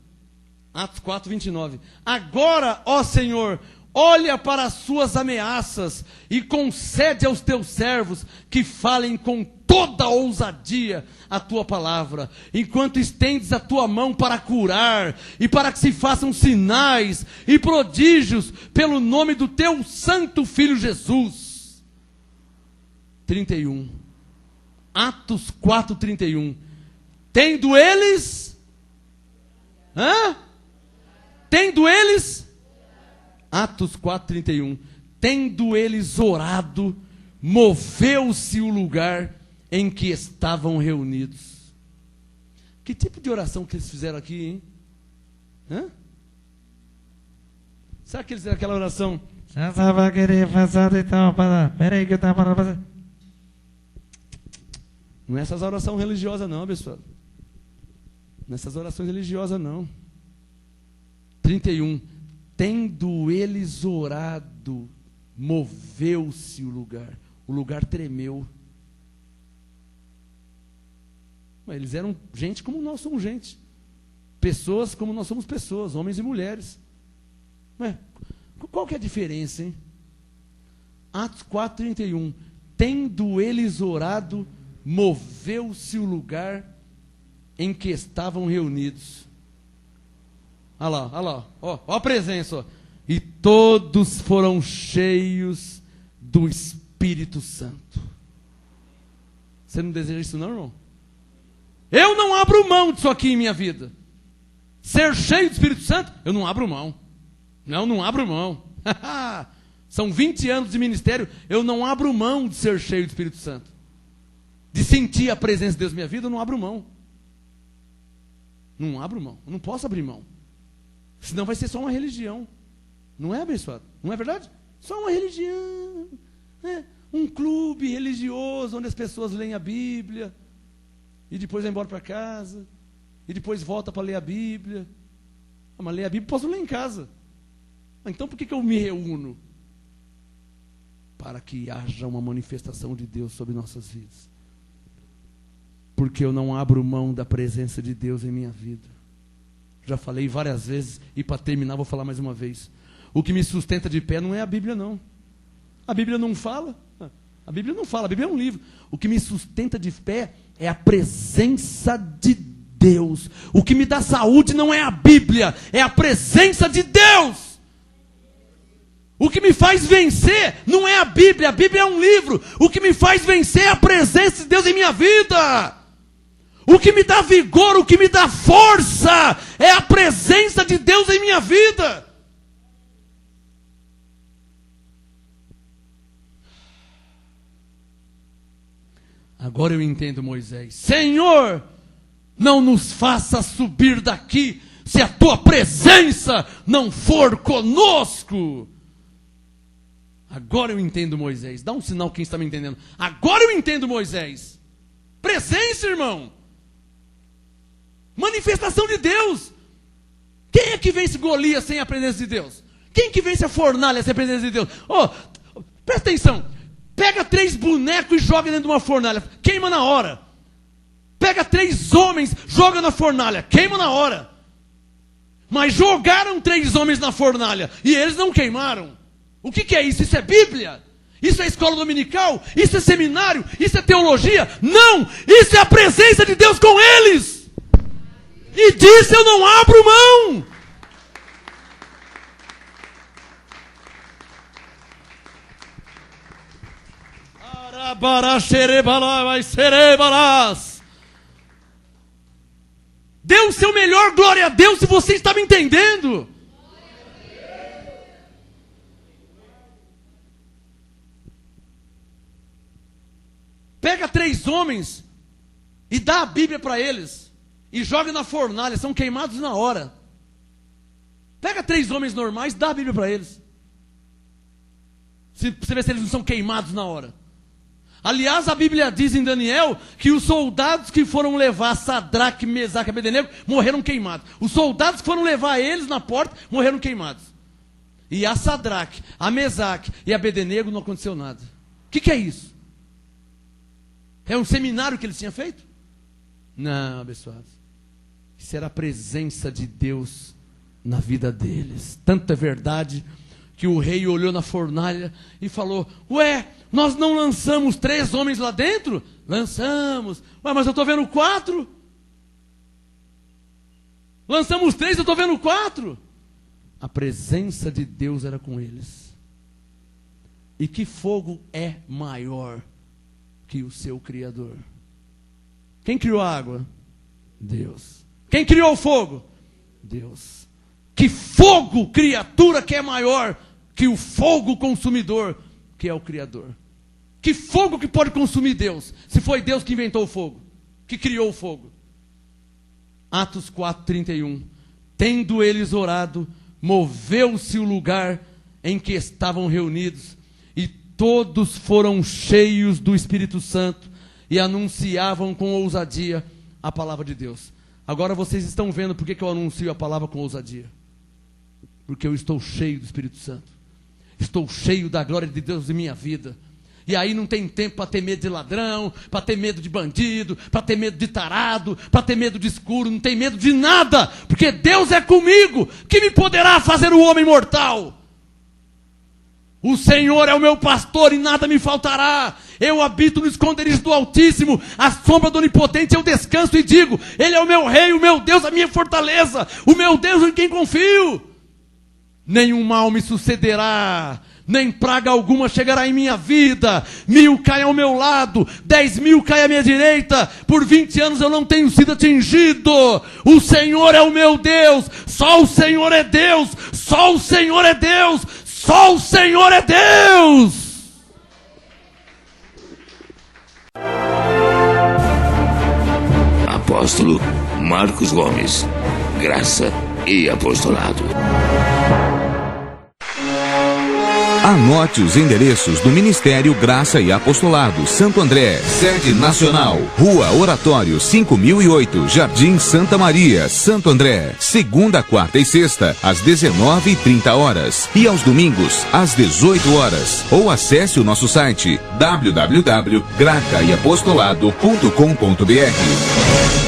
Atos 4, 29. Agora, ó Senhor, olha para as suas ameaças e concede aos teus servos que falem com toda ousadia a tua palavra, enquanto estendes a tua mão para curar e para que se façam sinais e prodígios pelo nome do teu santo Filho Jesus. 31. Atos 4, 31. Tendo eles... Tendo eles... Atos 4, 31. Tendo eles orado, moveu-se o lugar em que estavam reunidos. Que tipo de oração que eles fizeram aqui, hein? Será que eles fizeram aquela oração? Não é essas orações religiosas não, pessoal. Não é essas orações religiosas não. 31. Tendo eles orado, moveu-se o lugar tremeu. Mas eles eram gente como nós somos gente, pessoas como nós somos pessoas, homens e mulheres. Mas qual que é a diferença, hein? Atos 4, 31. Tendo eles orado, moveu-se o lugar em que estavam reunidos. Olha lá, ó a presença, ó. E todos foram cheios do Espírito Santo. Você não deseja isso não, irmão? Eu não abro mão disso aqui em minha vida. Ser cheio do Espírito Santo, eu não abro mão. Não abro mão. São 20 anos de ministério, eu não abro mão de ser cheio do Espírito Santo. De sentir a presença de Deus na minha vida, eu não abro mão. Não abro mão, eu não posso abrir mão. Senão vai ser só uma religião. Não é, abençoado? Não é verdade? Só uma religião. Né? Um clube religioso onde as pessoas leem a Bíblia e depois vai embora para casa e depois volta para ler a Bíblia. Mas ler a Bíblia posso ler em casa. Então por que eu me reúno? Para que haja uma manifestação de Deus sobre nossas vidas. Porque eu não abro mão da presença de Deus em minha vida. Já falei várias vezes e para terminar vou falar mais uma vez. O que me sustenta de pé não é a Bíblia não. A Bíblia não fala. A Bíblia não fala, a Bíblia é um livro. O que me sustenta de pé é a presença de Deus. O que me dá saúde não é a Bíblia, é a presença de Deus. O que me faz vencer não é a Bíblia é um livro. O que me faz vencer é a presença de Deus em minha vida. O que me dá vigor, o que me dá força, é a presença de Deus em minha vida. Agora eu entendo Moisés. Senhor, não nos faça subir daqui, se a tua presença não for conosco. Agora eu entendo Moisés. Dá um sinal quem está me entendendo. Agora eu entendo Moisés. Presença, irmão. Manifestação de Deus. Quem é que vence Golias sem a presença de Deus? Quem que vence a fornalha sem a presença de Deus? Presta atenção. Pega 3 bonecos e joga dentro de uma fornalha. Queima na hora. Pega 3 homens, joga na fornalha. Queima na hora. Mas jogaram 3 homens na fornalha e eles não queimaram. O que é isso? Isso é Bíblia? Isso é escola dominical? Isso é seminário? Isso é teologia? Não! Isso é a presença de Deus com eles! E disso eu não abro mão! Dê o seu melhor, glória a Deus, se você está me entendendo. Pega 3 homens e dá a Bíblia para eles e joga na fornalha, são queimados na hora. Pega 3 homens normais, dá a Bíblia para eles. Você vê se eles não são queimados na hora. Aliás, a Bíblia diz em Daniel que os soldados que foram levar Sadraque, Mesaque e Abednego morreram queimados. Os soldados que foram levar eles na porta morreram queimados. E a Sadraque, a Mesaque e a Abednego não aconteceu nada. O que é isso? É um seminário que eles tinham feito? Não, abençoados. Isso era a presença de Deus na vida deles. Tanto é verdade que o rei olhou na fornalha e falou: ué, nós não lançamos 3 homens lá dentro? Lançamos. Ué, mas eu estou vendo 4. Lançamos 3, eu estou vendo 4. A presença de Deus era com eles. E que fogo é maior que o seu Criador? Quem criou a água? Deus. Quem criou o fogo? Deus. Que fogo, criatura, que é maior que o fogo consumidor, que é o Criador? Que fogo que pode consumir Deus, se foi Deus que inventou o fogo, que criou o fogo? Atos 4:31. Tendo eles orado, moveu-se o lugar em que estavam reunidos, e todos foram cheios do Espírito Santo, e anunciavam com ousadia a palavra de Deus. Agora vocês estão vendo por que eu anuncio a palavra com ousadia. Porque eu estou cheio do Espírito Santo. Estou cheio da glória de Deus em minha vida. E aí não tem tempo para ter medo de ladrão, para ter medo de bandido, para ter medo de tarado, para ter medo de escuro, não tem medo de nada, porque Deus é comigo. Que me poderá fazer o homem mortal? O Senhor é o meu pastor e nada me faltará. Eu habito no esconderijo do Altíssimo, à sombra do Onipotente eu descanso e digo: Ele é o meu rei, o meu Deus, a minha fortaleza, o meu Deus em quem confio. Nenhum mal me sucederá, nem praga alguma chegará em minha vida. 1000 caem ao meu lado, 10.000 caem à minha direita, por 20 anos eu não tenho sido atingido. O Senhor é o meu Deus, só o Senhor é Deus, só o Senhor é Deus, só o Senhor é Deus. Apóstolo Marcos Gomes, graça e apostolado. Anote os endereços do Ministério Graça e Apostolado Santo André, sede nacional, Rua Oratório 5008, Jardim Santa Maria, Santo André, segunda, quarta e sexta, às 19h30, e aos domingos, às 18h, ou acesse o nosso site www.gracaiapostolado.com.br.